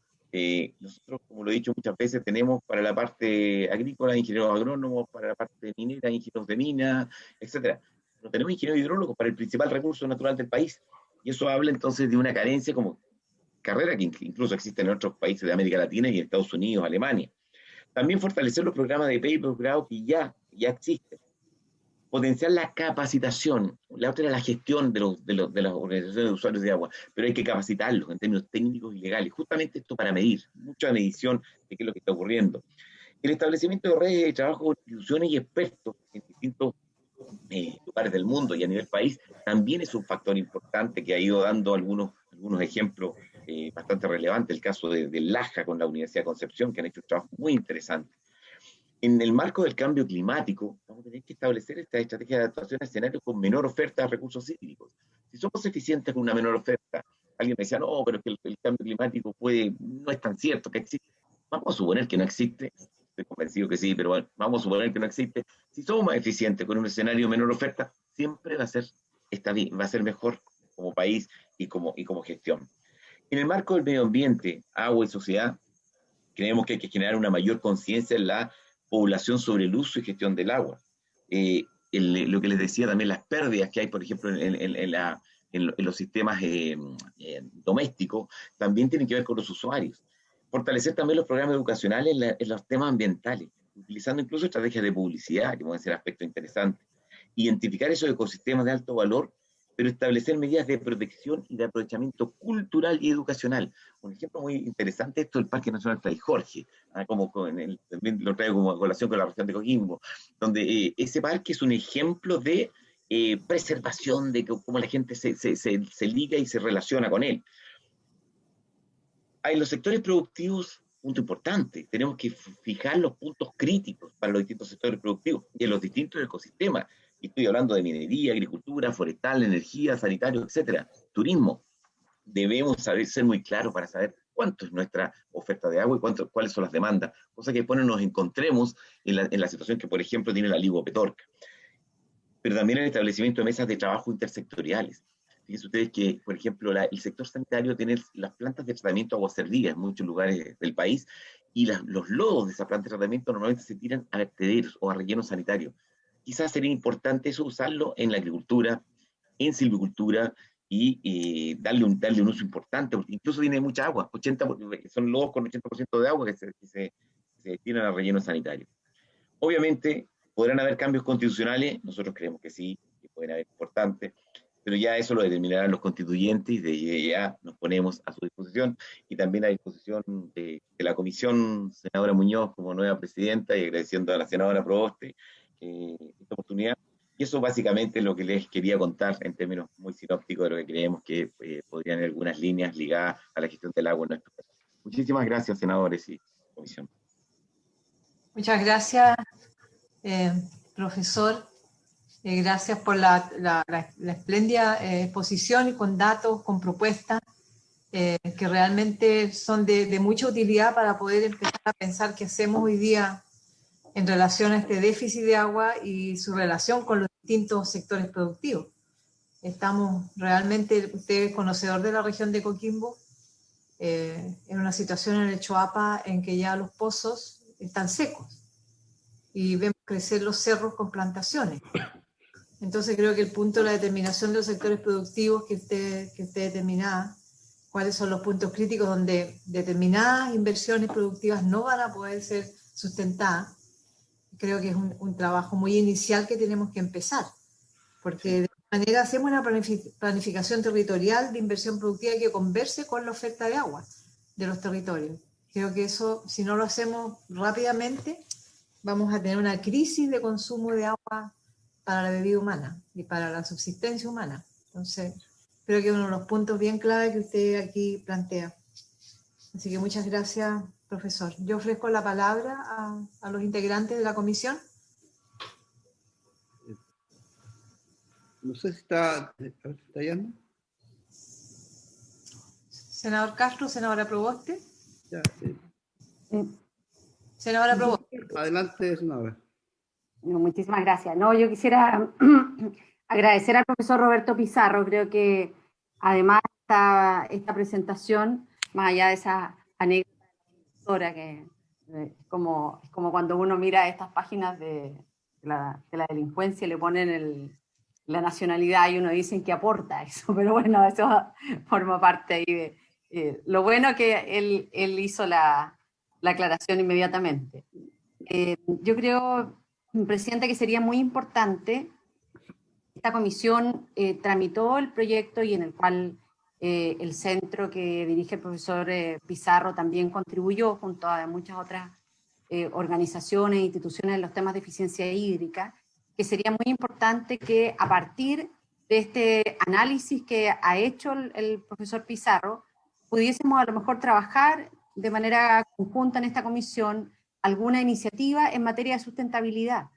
Nosotros, como lo he dicho muchas veces, tenemos para la parte agrícola ingenieros agrónomos, para la parte minera ingenieros de mina, etc. No tenemos ingenieros hidrólogos para el principal recurso natural del país. Y eso habla entonces de una carencia como carrera que incluso existe en otros países de América Latina y en Estados Unidos, Alemania. También fortalecer los programas de pre y posgrado que ya existen. Potenciar la capacitación. La otra era la gestión de las organizaciones de usuarios de agua, pero hay que capacitarlos en términos técnicos y legales. Justamente esto para medir, mucha medición de qué es lo que está ocurriendo. El establecimiento de redes de trabajo con instituciones y expertos en distintos lugares del mundo y a nivel país también es un factor importante que ha ido dando algunos ejemplos bastante relevantes. El caso de Laja con la Universidad de Concepción, que han hecho un trabajo muy interesante. En el marco del cambio climático, vamos a tener que establecer esta estrategia de adaptación a escenarios con menor oferta de recursos hídricos. Si somos eficientes con una menor oferta, alguien me decía, no, pero es que el cambio climático no es tan cierto que existe. Vamos a suponer que no existe, estoy convencido que sí, pero bueno, vamos a suponer que no existe. Si somos más eficientes con un escenario de menor oferta, siempre va a ser mejor como país y como gestión. En el marco del medio ambiente, agua y sociedad, creemos que hay que generar una mayor conciencia en la población sobre el uso y gestión del agua. Lo que les decía también, las pérdidas que hay, por ejemplo, en los sistemas domésticos, también tienen que ver con los usuarios. Fortalecer también los programas educacionales en los temas ambientales, utilizando incluso estrategias de publicidad, que pueden ser aspectos interesantes. Identificar esos ecosistemas de alto valor, pero establecer medidas de protección y de aprovechamiento cultural y educacional. Un ejemplo muy interesante esto del Parque Nacional Fray Jorge, también lo traigo como colación con la región de Coquimbo, donde ese parque es un ejemplo de preservación, de cómo la gente se liga y se relaciona con él. En los sectores productivos, punto importante, tenemos que fijar los puntos críticos para los distintos sectores productivos y en los distintos ecosistemas. Y estoy hablando de minería, agricultura, forestal, energía, sanitario, etcétera, turismo. Debemos ser muy claros para saber cuánto es nuestra oferta de agua y cuáles son las demandas, cosa que después nos encontremos en la situación que, por ejemplo, tiene la Ligua Petorca. Pero también el establecimiento de mesas de trabajo intersectoriales. Fíjense ustedes que, por ejemplo, el sector sanitario tiene las plantas de tratamiento de aguas servidas en muchos lugares del país, y los lodos de esa planta de tratamiento normalmente se tiran a vertederos o a rellenos sanitarios. Quizás sería importante eso usarlo en la agricultura, en silvicultura, y darle un uso importante, porque incluso tiene mucha agua, son lodos con 80% de agua que se destinan a rellenos sanitarios. Obviamente, ¿podrán haber cambios constitucionales? Nosotros creemos que sí, que pueden haber importantes, pero ya eso lo determinarán los constituyentes, y de ya nos ponemos a su disposición, y también a disposición de la comisión, senadora Muñoz, como nueva presidenta, y agradeciendo a la senadora Proboste esta oportunidad. Y eso básicamente es lo que les quería contar en términos muy sinópticos de lo que creemos que podrían haber algunas líneas ligadas a la gestión del agua en nuestro país. Muchísimas gracias, senadores y comisión. Muchas gracias, profesor. Gracias por la espléndida exposición, y con datos, con propuestas que realmente son de mucha utilidad para poder empezar a pensar qué hacemos hoy día en relación a este déficit de agua y su relación con los distintos sectores productivos. Estamos realmente, usted es conocedor de la región de Coquimbo, en una situación en el Choapa en que ya los pozos están secos y vemos crecer los cerros con plantaciones. Entonces creo que el punto de la determinación de los sectores productivos que usted determinaba, cuáles son los puntos críticos donde determinadas inversiones productivas no van a poder ser sustentadas, creo que es un trabajo muy inicial que tenemos que empezar, porque de esta manera hacemos una planificación territorial de inversión productiva que converse con la oferta de agua de los territorios. Creo que eso, si no lo hacemos rápidamente, vamos a tener una crisis de consumo de agua para la bebida humana y para la subsistencia humana. Entonces, creo que es uno de los puntos bien clave que usted aquí plantea. Así que muchas gracias, profesor. Yo ofrezco la palabra a los integrantes de la comisión. No sé si está yendo. Senador Castro, senadora Proboste. Ya, Senadora Proboste. adelante, senadora. Muchísimas gracias. No, yo quisiera agradecer al profesor Roberto Pizarro. Creo que además esta presentación, más allá de esa anécdota que es como cuando uno mira estas páginas de la delincuencia y le ponen la nacionalidad y uno dice que aporta eso, pero bueno, eso forma parte ahí de lo bueno que él hizo la aclaración inmediatamente. Yo creo, presidente, que sería muy importante. Esta comisión tramitó el proyecto, y en el cual el centro que dirige el profesor Pizarro también contribuyó junto a muchas otras organizaciones e instituciones en los temas de eficiencia hídrica, que sería muy importante que a partir de este análisis que ha hecho el profesor Pizarro, pudiésemos a lo mejor trabajar de manera conjunta en esta comisión alguna iniciativa en materia de sustentabilidad,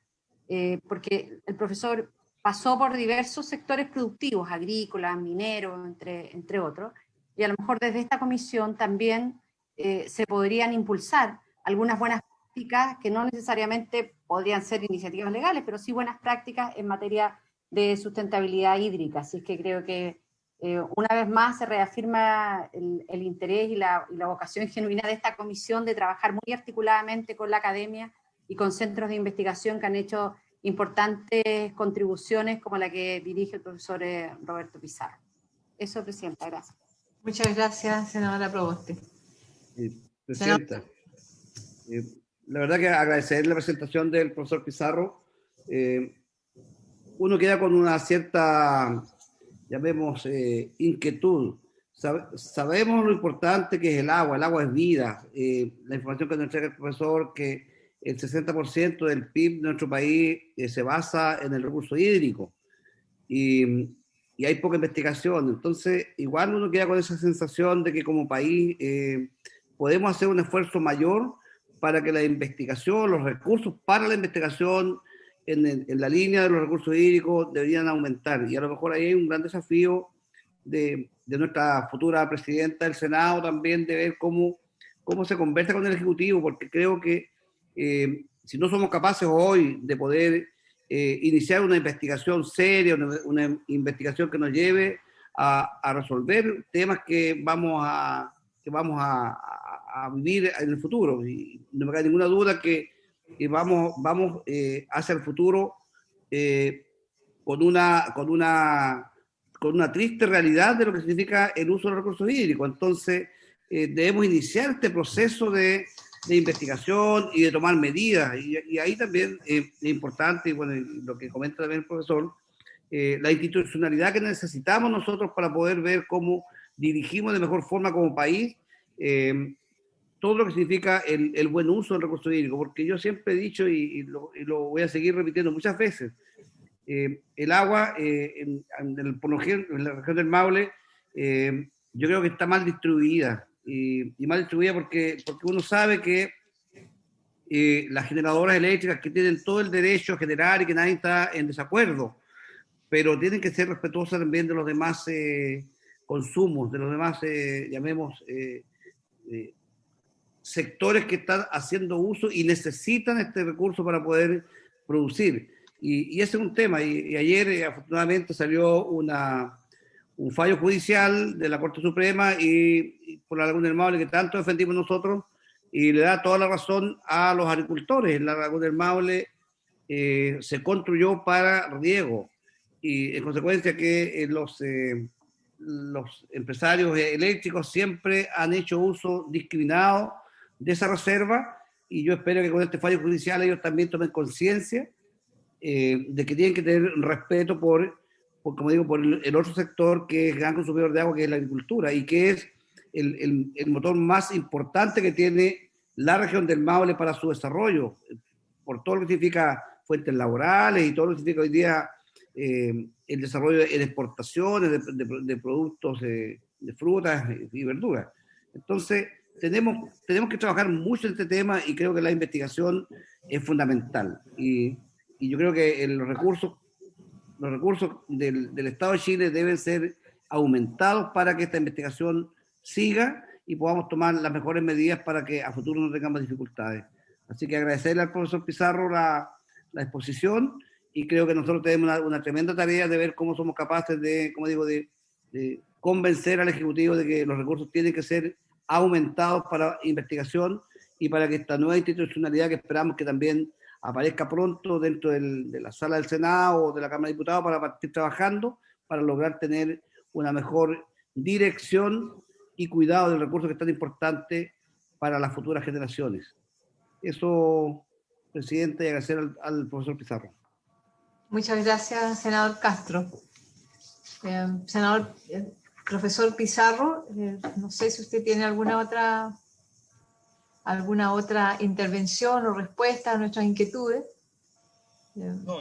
porque el profesor pasó por diversos sectores productivos, agrícolas, mineros, entre otros, y a lo mejor desde esta comisión también se podrían impulsar algunas buenas prácticas que no necesariamente podrían ser iniciativas legales, pero sí buenas prácticas en materia de sustentabilidad hídrica. Así es que creo que una vez más se reafirma el interés y la vocación genuina de esta comisión de trabajar muy articuladamente con la academia y con centros de investigación que han hecho importantes contribuciones como la que dirige el profesor Roberto Pizarro. Eso, presidenta, gracias. Muchas gracias, senadora Proboste. Presidenta, la verdad que agradecer la presentación del profesor Pizarro. Uno queda con una cierta, llamemos, inquietud. Sabemos lo importante que es el agua es vida. La información que nos entrega el profesor, que el 60% del PIB de nuestro país se basa en el recurso hídrico, y hay poca investigación. Entonces, igual uno queda con esa sensación de que como país podemos hacer un esfuerzo mayor para que la investigación, los recursos para la investigación en la línea de los recursos hídricos deberían aumentar. Y a lo mejor ahí hay un gran desafío de nuestra futura presidenta del Senado también, de ver cómo se conversa con el Ejecutivo, porque creo que si no somos capaces hoy de poder iniciar una investigación seria, una investigación que nos lleve a resolver temas que vamos a vivir en el futuro. Y no me cabe ninguna duda que vamos hacia el futuro con una triste realidad de lo que significa el uso de los recursos hídricos. Entonces, debemos iniciar este proceso de investigación y de tomar medidas. Y ahí también es importante, y bueno, lo que comenta también el profesor, la institucionalidad que necesitamos nosotros para poder ver cómo dirigimos de mejor forma como país todo lo que significa el buen uso del recurso hídrico, porque yo siempre he dicho, y lo voy a seguir repitiendo muchas veces, el agua en la región del Maule yo creo que está mal distribuida, y mal distribuida porque uno sabe que las generadoras eléctricas que tienen todo el derecho a generar y que nadie está en desacuerdo, pero tienen que ser respetuosas también de los demás consumos, de los demás, llamemos, sectores que están haciendo uso y necesitan este recurso para poder producir. Y ese es un tema. Y ayer, afortunadamente, salió un fallo judicial de la Corte Suprema y por la Laguna del Maule, que tanto defendimos nosotros, y le da toda la razón a los agricultores. La Laguna del Maule se construyó para riego, y en consecuencia que los empresarios eléctricos siempre han hecho uso discriminado de esa reserva, y yo espero que con este fallo judicial ellos también tomen conciencia de que tienen que tener respeto por, como digo, por el otro sector que es gran consumidor de agua, que es la agricultura, y que es el motor más importante que tiene la región del Maule para su desarrollo, por todo lo que significa fuentes laborales y todo lo que significa hoy día el desarrollo en exportaciones de productos de frutas y verduras. Entonces, tenemos que trabajar mucho en este tema, y creo que la investigación es fundamental. Y yo creo que los recursos del Estado de Chile deben ser aumentados para que esta investigación siga y podamos tomar las mejores medidas para que a futuro no tengamos dificultades. Así que agradecerle al profesor Pizarro la exposición, y creo que nosotros tenemos una tremenda tarea de ver cómo somos capaces de, como digo, de convencer al Ejecutivo de que los recursos tienen que ser aumentados para investigación y para que esta nueva institucionalidad, que esperamos que también aparezca pronto dentro de la sala del Senado o de la Cámara de Diputados, para partir trabajando para lograr tener una mejor dirección y cuidado del recurso que es tan importante para las futuras generaciones. Eso, presidente, y agradecer al profesor Pizarro. Muchas gracias, senador Castro. Senador, profesor Pizarro, no sé si usted tiene alguna otra intervención o respuesta a nuestras inquietudes. No,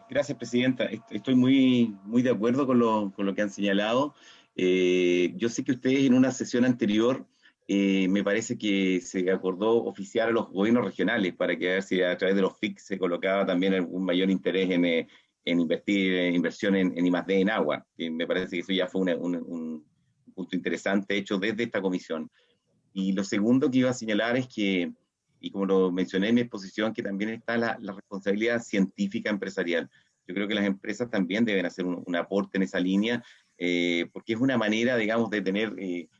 gracias, presidenta. Estoy muy de acuerdo con lo que han señalado. Yo sé que ustedes en una sesión anterior me parece que se acordó oficiar a los gobiernos regionales para que a ver si a través de los FIC se colocaba también un mayor interés en inversión en I+D en agua, que me parece que eso ya fue un punto interesante hecho desde esta comisión. Y lo segundo que iba a señalar es que, y como lo mencioné en mi exposición, que también está la responsabilidad científica empresarial. Yo creo que las empresas también deben hacer un aporte en esa línea, porque es una manera, digamos, de tener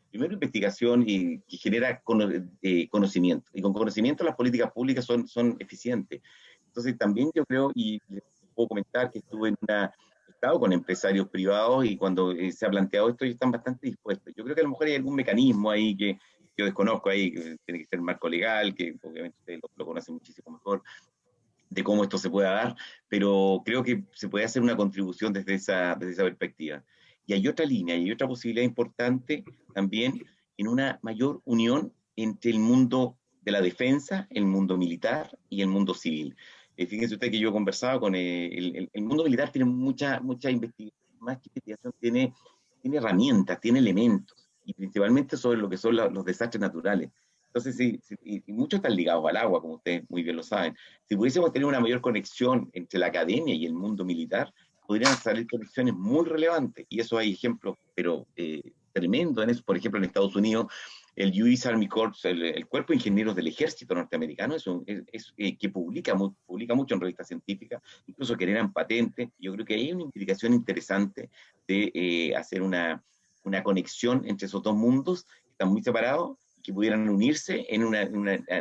primero investigación y que genera conocimiento. Y con conocimiento las políticas públicas son eficientes. Entonces también yo creo, y les puedo comentar que he estado con empresarios privados, y cuando se ha planteado esto ellos están bastante dispuestos. Yo creo que a lo mejor hay algún mecanismo ahí que yo desconozco ahí, que tiene que ser marco legal, que obviamente ustedes lo conocen muchísimo mejor, de cómo esto se pueda dar, pero creo que se puede hacer una contribución desde esa perspectiva. Y hay otra línea, y hay otra posibilidad importante también en una mayor unión entre el mundo de la defensa, el mundo militar y el mundo civil. Fíjense usted que yo he conversado con el mundo militar, tiene mucha investigación, más que investigación, tiene herramientas, tiene elementos, y principalmente sobre lo que son los desastres naturales. Entonces, y muchos están ligados al agua, como ustedes muy bien lo saben. Si pudiésemos tener una mayor conexión entre la academia y el mundo militar, podrían salir conexiones muy relevantes, y eso hay ejemplos, pero tremendo en eso. Por ejemplo, en Estados Unidos, el US Army Corps, el Cuerpo de Ingenieros del Ejército norteamericano, que publica mucho en revistas científicas, incluso generan patentes. Yo creo que hay una implicación interesante de hacer una conexión entre esos dos mundos que están muy separados, que pudieran unirse en un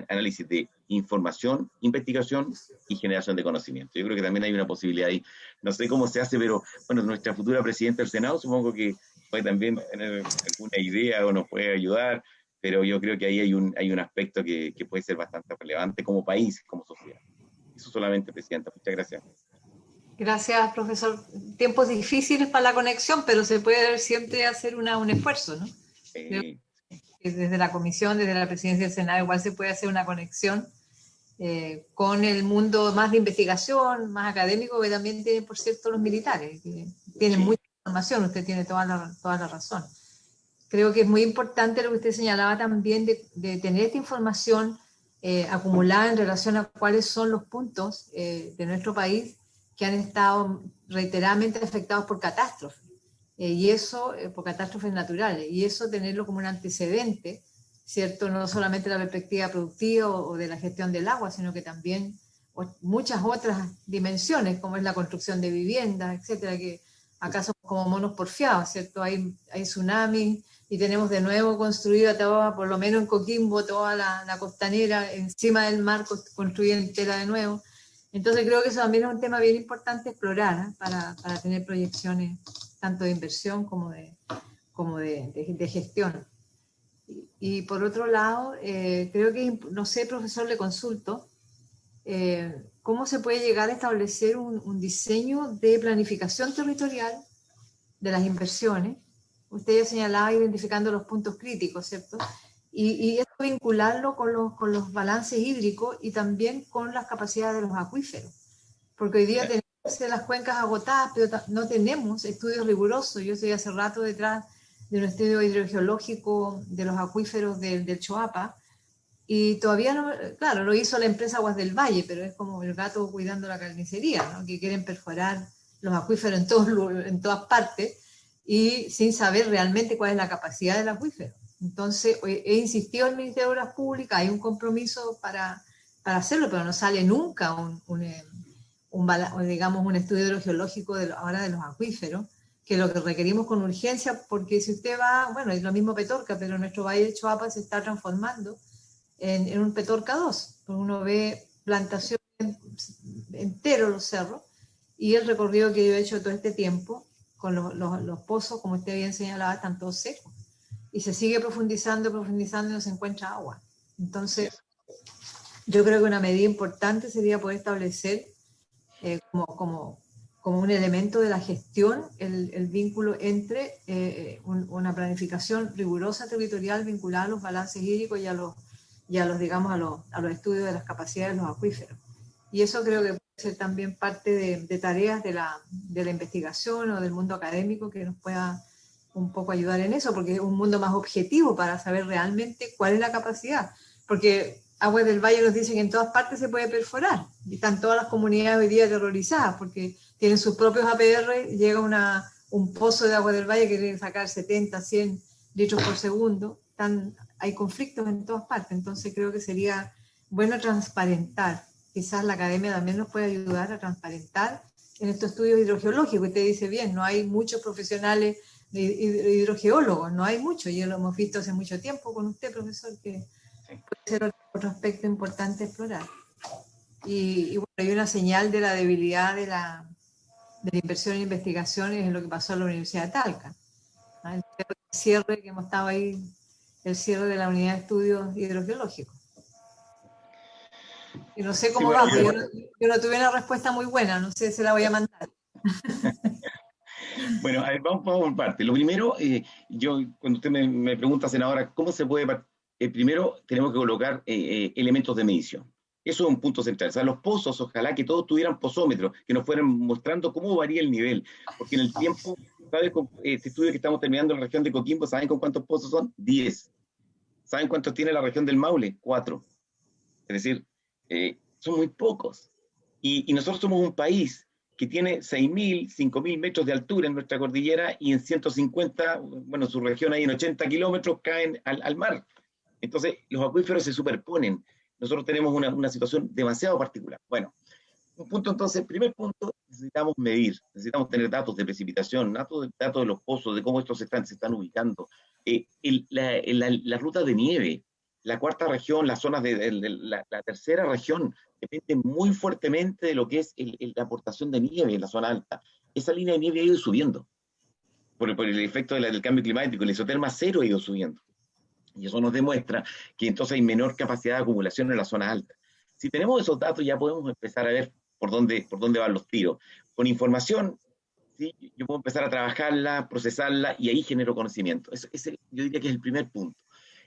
análisis de información, investigación y generación de conocimiento. Yo creo que también hay una posibilidad ahí. No sé cómo se hace, pero bueno, nuestra futura presidenta del Senado supongo que puede también tener alguna idea o nos puede ayudar, pero yo creo que ahí hay un aspecto que puede ser bastante relevante como país, como sociedad. Eso solamente, presidenta. Muchas gracias. Gracias, profesor. Tiempos difíciles para la conexión, pero se puede siempre hacer un esfuerzo, ¿no? Desde la comisión, desde la presidencia del Senado, igual se puede hacer una conexión con el mundo más de investigación, más académico, que también tienen, por cierto, los militares, que tienen mucha información. Usted tiene toda la razón. Creo que es muy importante lo que usted señalaba también de tener esta información acumulada en relación a cuáles son los puntos de nuestro país que han estado reiteradamente afectados por catástrofes. Y eso, por catástrofes naturales, y eso tenerlo como un antecedente, ¿cierto? No solamente la perspectiva productiva o de la gestión del agua, sino que también muchas otras dimensiones, como es la construcción de viviendas, etcétera, que acá somos como monos porfiados, ¿cierto? Hay tsunamis y tenemos de nuevo construida toda, por lo menos en Coquimbo, toda la costanera, encima del mar, construida entera de nuevo. Entonces creo que eso también es un tema bien importante explorar, ¿eh? para tener proyecciones tanto de inversión como de gestión. Y por otro lado, creo que, no sé, profesor, le consulto, ¿cómo se puede llegar a establecer un diseño de planificación territorial de las inversiones? Usted ya señalaba identificando los puntos críticos, ¿cierto? Y eso vincularlo con los balances hídricos y también con las capacidades de los acuíferos. Porque hoy día tenemos las cuencas agotadas, pero no tenemos estudios rigurosos. Yo estoy hace rato detrás de un estudio hidrogeológico de los acuíferos del Choapa, y todavía no, claro, lo hizo la empresa Aguas del Valle, pero es como el gato cuidando la carnicería, ¿no? Que quieren perforar los acuíferos en todas partes y sin saber realmente cuál es la capacidad del acuífero. Entonces, he insistido al Ministerio de Obras Públicas, hay un compromiso para hacerlo, pero no sale nunca digamos, un estudio hidrogeológico ahora de los acuíferos, que es lo que requerimos con urgencia, porque si usted va, bueno, es lo mismo Petorca, pero nuestro Valle de Choapa se está transformando en un Petorca 2, porque uno ve plantación entero los cerros, y el recorrido que yo he hecho todo este tiempo, con los pozos, como usted bien señalaba, están todos secos, y se sigue profundizando y no se encuentra agua. Entonces, yo creo que una medida importante sería poder establecer como un elemento de la gestión el vínculo entre una planificación rigurosa territorial vinculada a los balances hídricos y a los digamos, a los estudios de las capacidades de los acuíferos. Y eso creo que puede ser también parte de tareas de la investigación o del mundo académico que nos pueda un poco ayudar en eso, porque es un mundo más objetivo para saber realmente cuál es la capacidad. Porque Aguas del Valle nos dice que en todas partes se puede perforar, y están todas las comunidades hoy día aterrorizadas porque tienen sus propios APR, llega un pozo de Aguas del Valle que quiere sacar 70, 100 litros por segundo, hay conflictos en todas partes. Entonces creo que sería bueno transparentar, quizás la academia también nos puede ayudar a transparentar en estos estudios hidrogeológicos. Usted dice bien, no hay muchos profesionales de hidrogeólogos, no hay muchos, y lo hemos visto hace mucho tiempo con usted, profesor, que puede ser otro aspecto importante a explorar. Y bueno, hay una señal de la debilidad de la inversión en investigaciones en lo que pasó en la Universidad de Talca. El cierre que hemos estado ahí, el cierre de la unidad de estudios hidrogeológicos. Y no sé cómo va, yo no tuve una respuesta muy buena, no sé si la voy a mandar. Bueno, a ver, vamos por parte. Lo primero, cuando usted me pregunta, senadora, ¿cómo se puede primero tenemos que colocar elementos de medición? Eso es un punto central. O sea, los pozos, ojalá que todos tuvieran pozómetros, que nos fueran mostrando cómo varía el nivel. Porque en el tiempo, ¿sabes? Este estudio que estamos terminando en la región de Coquimbo, ¿saben con cuántos pozos son? 10. ¿Saben cuántos tiene la región del Maule? 4. Es decir, son muy pocos. Y nosotros somos un país que tiene 6.000, 5.000 metros de altura en nuestra cordillera y en 150, bueno, su región ahí en 80 kilómetros caen al mar. Entonces, los acuíferos se superponen. Nosotros tenemos una situación demasiado particular. Bueno, un punto entonces, primer punto, necesitamos medir, necesitamos tener datos de precipitación, datos de los pozos, de cómo estos se están ubicando, la ruta de nieve, la cuarta región, las zonas de la tercera región, dependen muy fuertemente de lo que es la aportación de nieve en la zona alta. Esa línea de nieve ha ido subiendo por el efecto del cambio climático, el isoterma cero ha ido subiendo. Y eso nos demuestra que entonces hay menor capacidad de acumulación en la zona alta. Si tenemos esos datos ya podemos empezar a ver por dónde van los tiros. Con información, ¿sí? Yo puedo empezar a trabajarla, procesarla y ahí genero conocimiento. Ese yo diría que es el primer punto.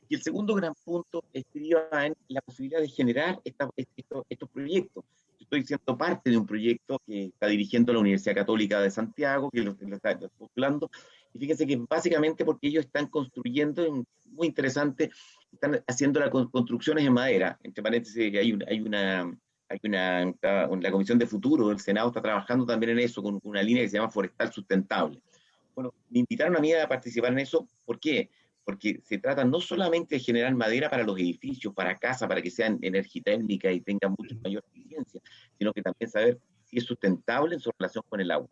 Y el segundo gran punto estriba en la posibilidad de generar estos proyectos. Yo estoy siendo parte de un proyecto que está dirigiendo la Universidad Católica de Santiago, que lo está postulando, y fíjense que básicamente porque ellos están construyendo, muy interesante, están haciendo las construcciones en madera. Entre paréntesis, la Comisión de Futuro del Senado está trabajando también en eso, con una línea que se llama Forestal Sustentable. Bueno, me invitaron a mí a participar en eso. ¿Por qué? Porque se trata no solamente de generar madera para los edificios, para casas, para que sean energitérmicas y tengan mucha mayor eficiencia, sino que también saber si es sustentable en su relación con el agua.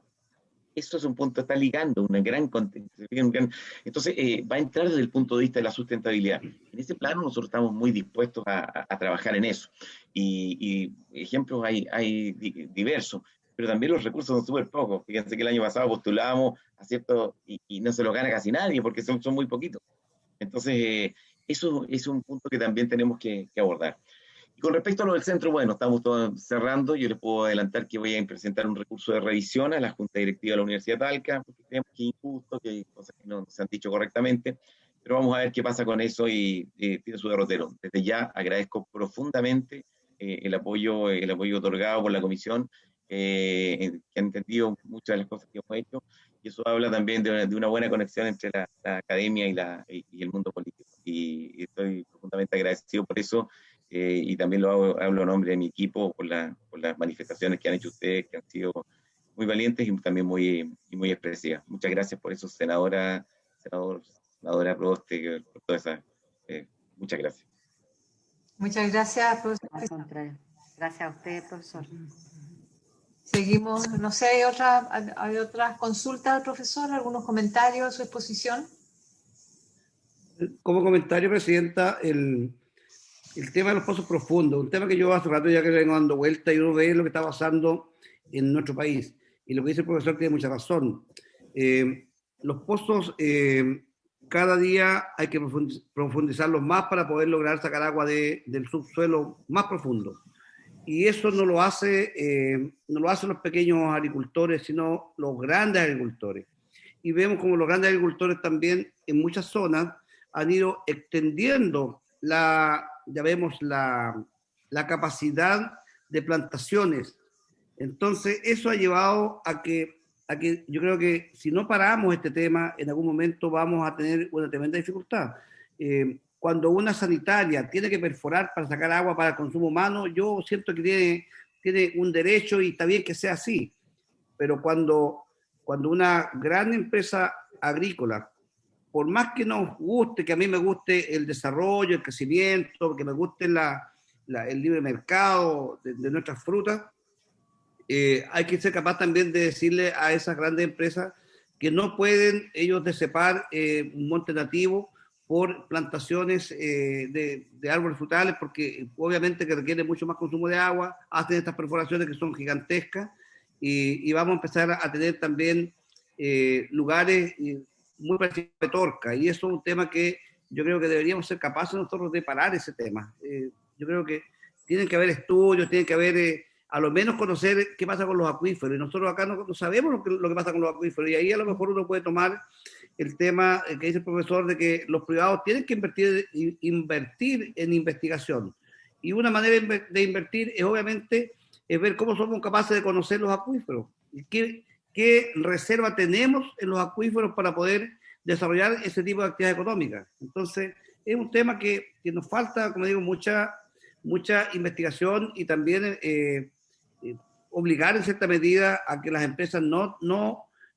Eso es un punto, está ligando una gran... Entonces, va a entrar desde el punto de vista de la sustentabilidad. En ese plano nosotros estamos muy dispuestos a trabajar en eso. Y ejemplos hay diversos, pero también los recursos son súper pocos. Fíjense que el año pasado postulábamos a cierto, y no se los gana casi nadie porque son muy poquitos. Entonces, eso es un punto que también tenemos que abordar. Y con respecto a lo del centro, bueno, estamos todos cerrando. Yo les puedo adelantar que voy a presentar un recurso de revisión a la Junta Directiva de la Universidad de Talca, porque creemos que es injusto, que hay cosas que no se han dicho correctamente, pero vamos a ver qué pasa con eso y tiene su derrotero. Desde ya agradezco profundamente el apoyo otorgado por la comisión, que han entendido muchas de las cosas que hemos hecho, y eso habla también de una buena conexión entre la academia y el mundo político. Y estoy profundamente agradecido por eso. Y también hablo a nombre de mi equipo por las manifestaciones que han hecho ustedes, que han sido muy valientes y también muy expresivas. Muchas gracias por eso, senadora Proboste, por toda esa. Muchas gracias. Muchas gracias, profesor. Al contrario. Gracias a usted, profesor. Seguimos, no sé, ¿hay otras consultas, profesor? ¿Algunos comentarios, su exposición? Como comentario, presidenta, el tema de los pozos profundos, un tema que yo hace rato ya que vengo dando vuelta y uno ve lo que está pasando en nuestro país. Y lo que dice el profesor tiene mucha razón. Los pozos, cada día hay que profundizarlos más para poder lograr sacar agua del subsuelo más profundo. Y eso no lo hacen los pequeños agricultores, sino los grandes agricultores. Y vemos como los grandes agricultores también en muchas zonas han ido extendiendo la capacidad de plantaciones. Entonces, eso ha llevado a que yo creo que si no paramos este tema, en algún momento vamos a tener una tremenda dificultad. Cuando una sanitaria tiene que perforar para sacar agua para el consumo humano, yo siento que tiene un derecho y está bien que sea así. Pero cuando una gran empresa agrícola, por más que nos guste, que a mí me guste el desarrollo, el crecimiento, que me guste el libre mercado de nuestras frutas, hay que ser capaz también de decirle a esas grandes empresas que no pueden ellos decepar un monte nativo por plantaciones de árboles frutales, porque obviamente que requiere mucho más consumo de agua, hacen estas perforaciones que son gigantescas, y vamos a empezar a tener también lugares muy parecidos a Petorca, y eso es un tema que yo creo que deberíamos ser capaces nosotros de parar ese tema. Yo creo que tienen que haber estudios, tienen que haber, a lo menos conocer qué pasa con los acuíferos, y nosotros acá no sabemos lo que pasa con los acuíferos, y ahí a lo mejor uno puede tomar el tema que dice el profesor de que los privados tienen que invertir en investigación. Y una manera de invertir es obviamente ver cómo somos capaces de conocer los acuíferos. ¿Qué reserva tenemos en los acuíferos para poder desarrollar ese tipo de actividades económicas? Entonces, es un tema que nos falta, como digo, mucha investigación y también obligar en cierta medida a que las empresas no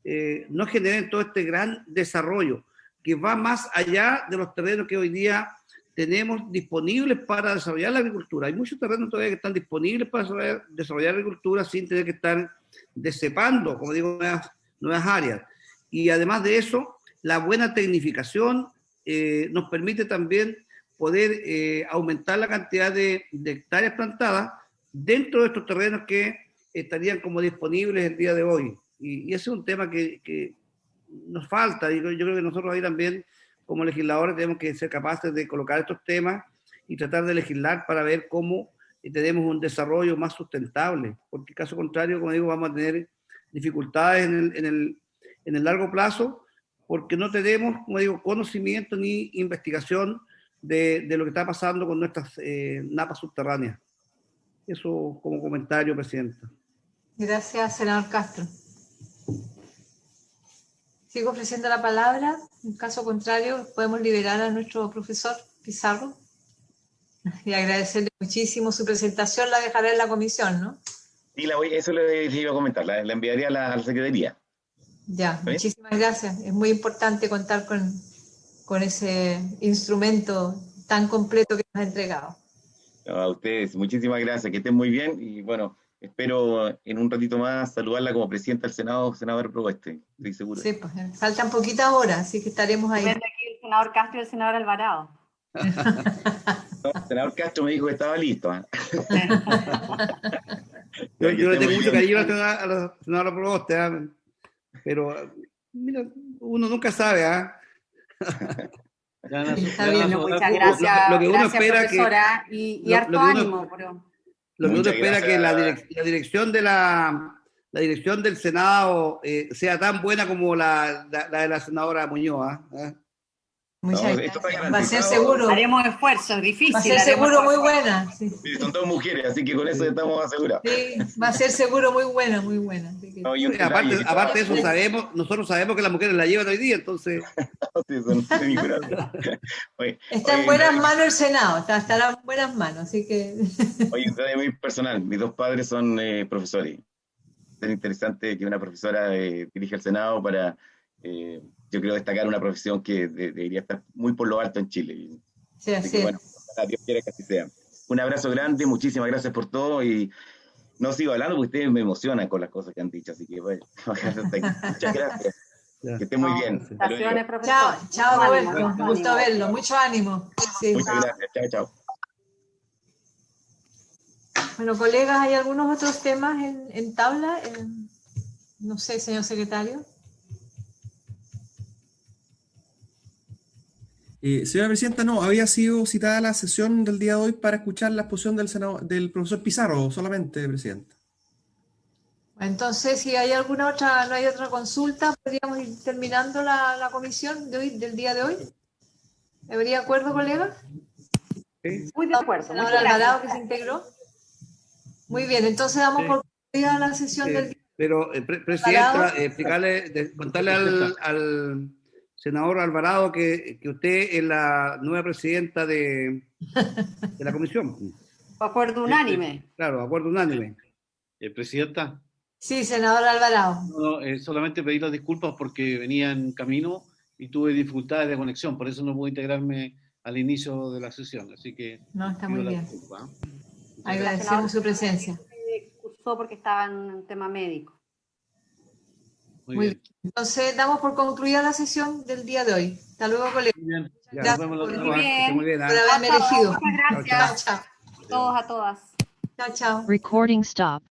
generen todo este gran desarrollo, que va más allá de los terrenos que hoy día tenemos disponibles para desarrollar la agricultura. Hay muchos terrenos todavía que están disponibles para desarrollar agricultura sin tener que estar descepando, como digo, nuevas áreas. Y además de eso, la buena tecnificación nos permite también poder aumentar la cantidad de hectáreas plantadas dentro de estos terrenos que estarían como disponibles el día de hoy. Y ese es un tema que nos falta. Yo creo que nosotros ahí también, como legisladores, tenemos que ser capaces de colocar estos temas y tratar de legislar para ver cómo tenemos un desarrollo más sustentable, porque caso contrario, como digo, vamos a tener dificultades en el largo plazo, porque no tenemos, como digo, conocimiento ni investigación de lo que está pasando con nuestras napas subterráneas. Eso como comentario, Presidenta. Gracias, senador Castro. Sigo ofreciendo la palabra. En caso contrario, podemos liberar a nuestro profesor Pizarro. Y agradecerle muchísimo su presentación. La dejaré en la comisión, ¿no? Sí, eso le iba a comentar. La enviaría a la Secretaría. Ya, muchísimas gracias. Es muy importante contar con ese instrumento tan completo que nos ha entregado. A ustedes, muchísimas gracias. Que estén muy bien. Y bueno, espero en un ratito más saludarla como presidenta del Senado, senador Proboste, estoy seguro. Sí, pues faltan poquitas horas, así que estaremos ahí. Depende aquí el senador Castro y el senador Alvarado. No, el senador Castro me dijo que estaba listo. Yo le tengo mucho cariño a la senadora Proboste, pero mira, uno nunca sabe. Está bien, muchas gracias. Lo que uno gracias, espera profesora, y harto ánimo. Lo que uno espera que la dirección del Senado sea tan buena como la de la senadora Muñoz. Muchas gracias. Va a ser seguro. Haremos esfuerzos, difícil. Va a ser seguro muy buena. Sí. Sí, son dos mujeres, así que con eso estamos asegurados. Sí, va a ser seguro muy buena, muy buena. Que... No, aparte de eso, nosotros sabemos que las mujeres la llevan hoy día, entonces... Está en buenas manos el Senado, estará en buenas manos, así que... Oye, un detalle muy personal, mis dos padres son profesores. Es interesante que una profesora dirija el Senado para... yo creo destacar una profesión que debería estar muy por lo alto en Chile. Sí, así es. Bueno, Dios quiera que así sea. Un abrazo grande, muchísimas gracias por todo y no sigo hablando porque ustedes me emocionan con las cosas que han dicho, así que bueno, muchas gracias. Que estén muy bien. Chao, Roberto. Un gusto verlo. Mucho ánimo. Sí. Muchas gracias. Chao. Bueno, colegas, ¿hay algunos otros temas en tabla? No sé, señor secretario. Señora Presidenta, no, había sido citada la sesión del día de hoy para escuchar la exposición del profesor Pizarro, solamente, Presidenta. Entonces, si hay no hay otra consulta, podríamos ir terminando la comisión del día de hoy. ¿Habría acuerdo, colega? Sí. Muy de acuerdo. Senador Alvarado, que se integró. Muy bien, entonces damos por concluida la sesión del día. Pero, Presidenta, contarle al senador Alvarado que usted es la nueva presidenta de la comisión. Acuerdo unánime. Claro, acuerdo unánime. Presidenta. Sí, senador Alvarado. No, solamente pedir las disculpas porque venía en camino y tuve dificultades de conexión, por eso no pude integrarme al inicio de la sesión, así que... No, está muy bien. Agradecemos su presencia. Se excusó porque estaba en un tema médico. Muy bien. Entonces, damos por concluida la sesión del día de hoy. Hasta luego, colegas. Muy bien. Gracias Nos vemos Muy bien. Muy bien. por haberme elegido. Muchas gracias. Chao. A todos, a todas. Chao. Recording stopped.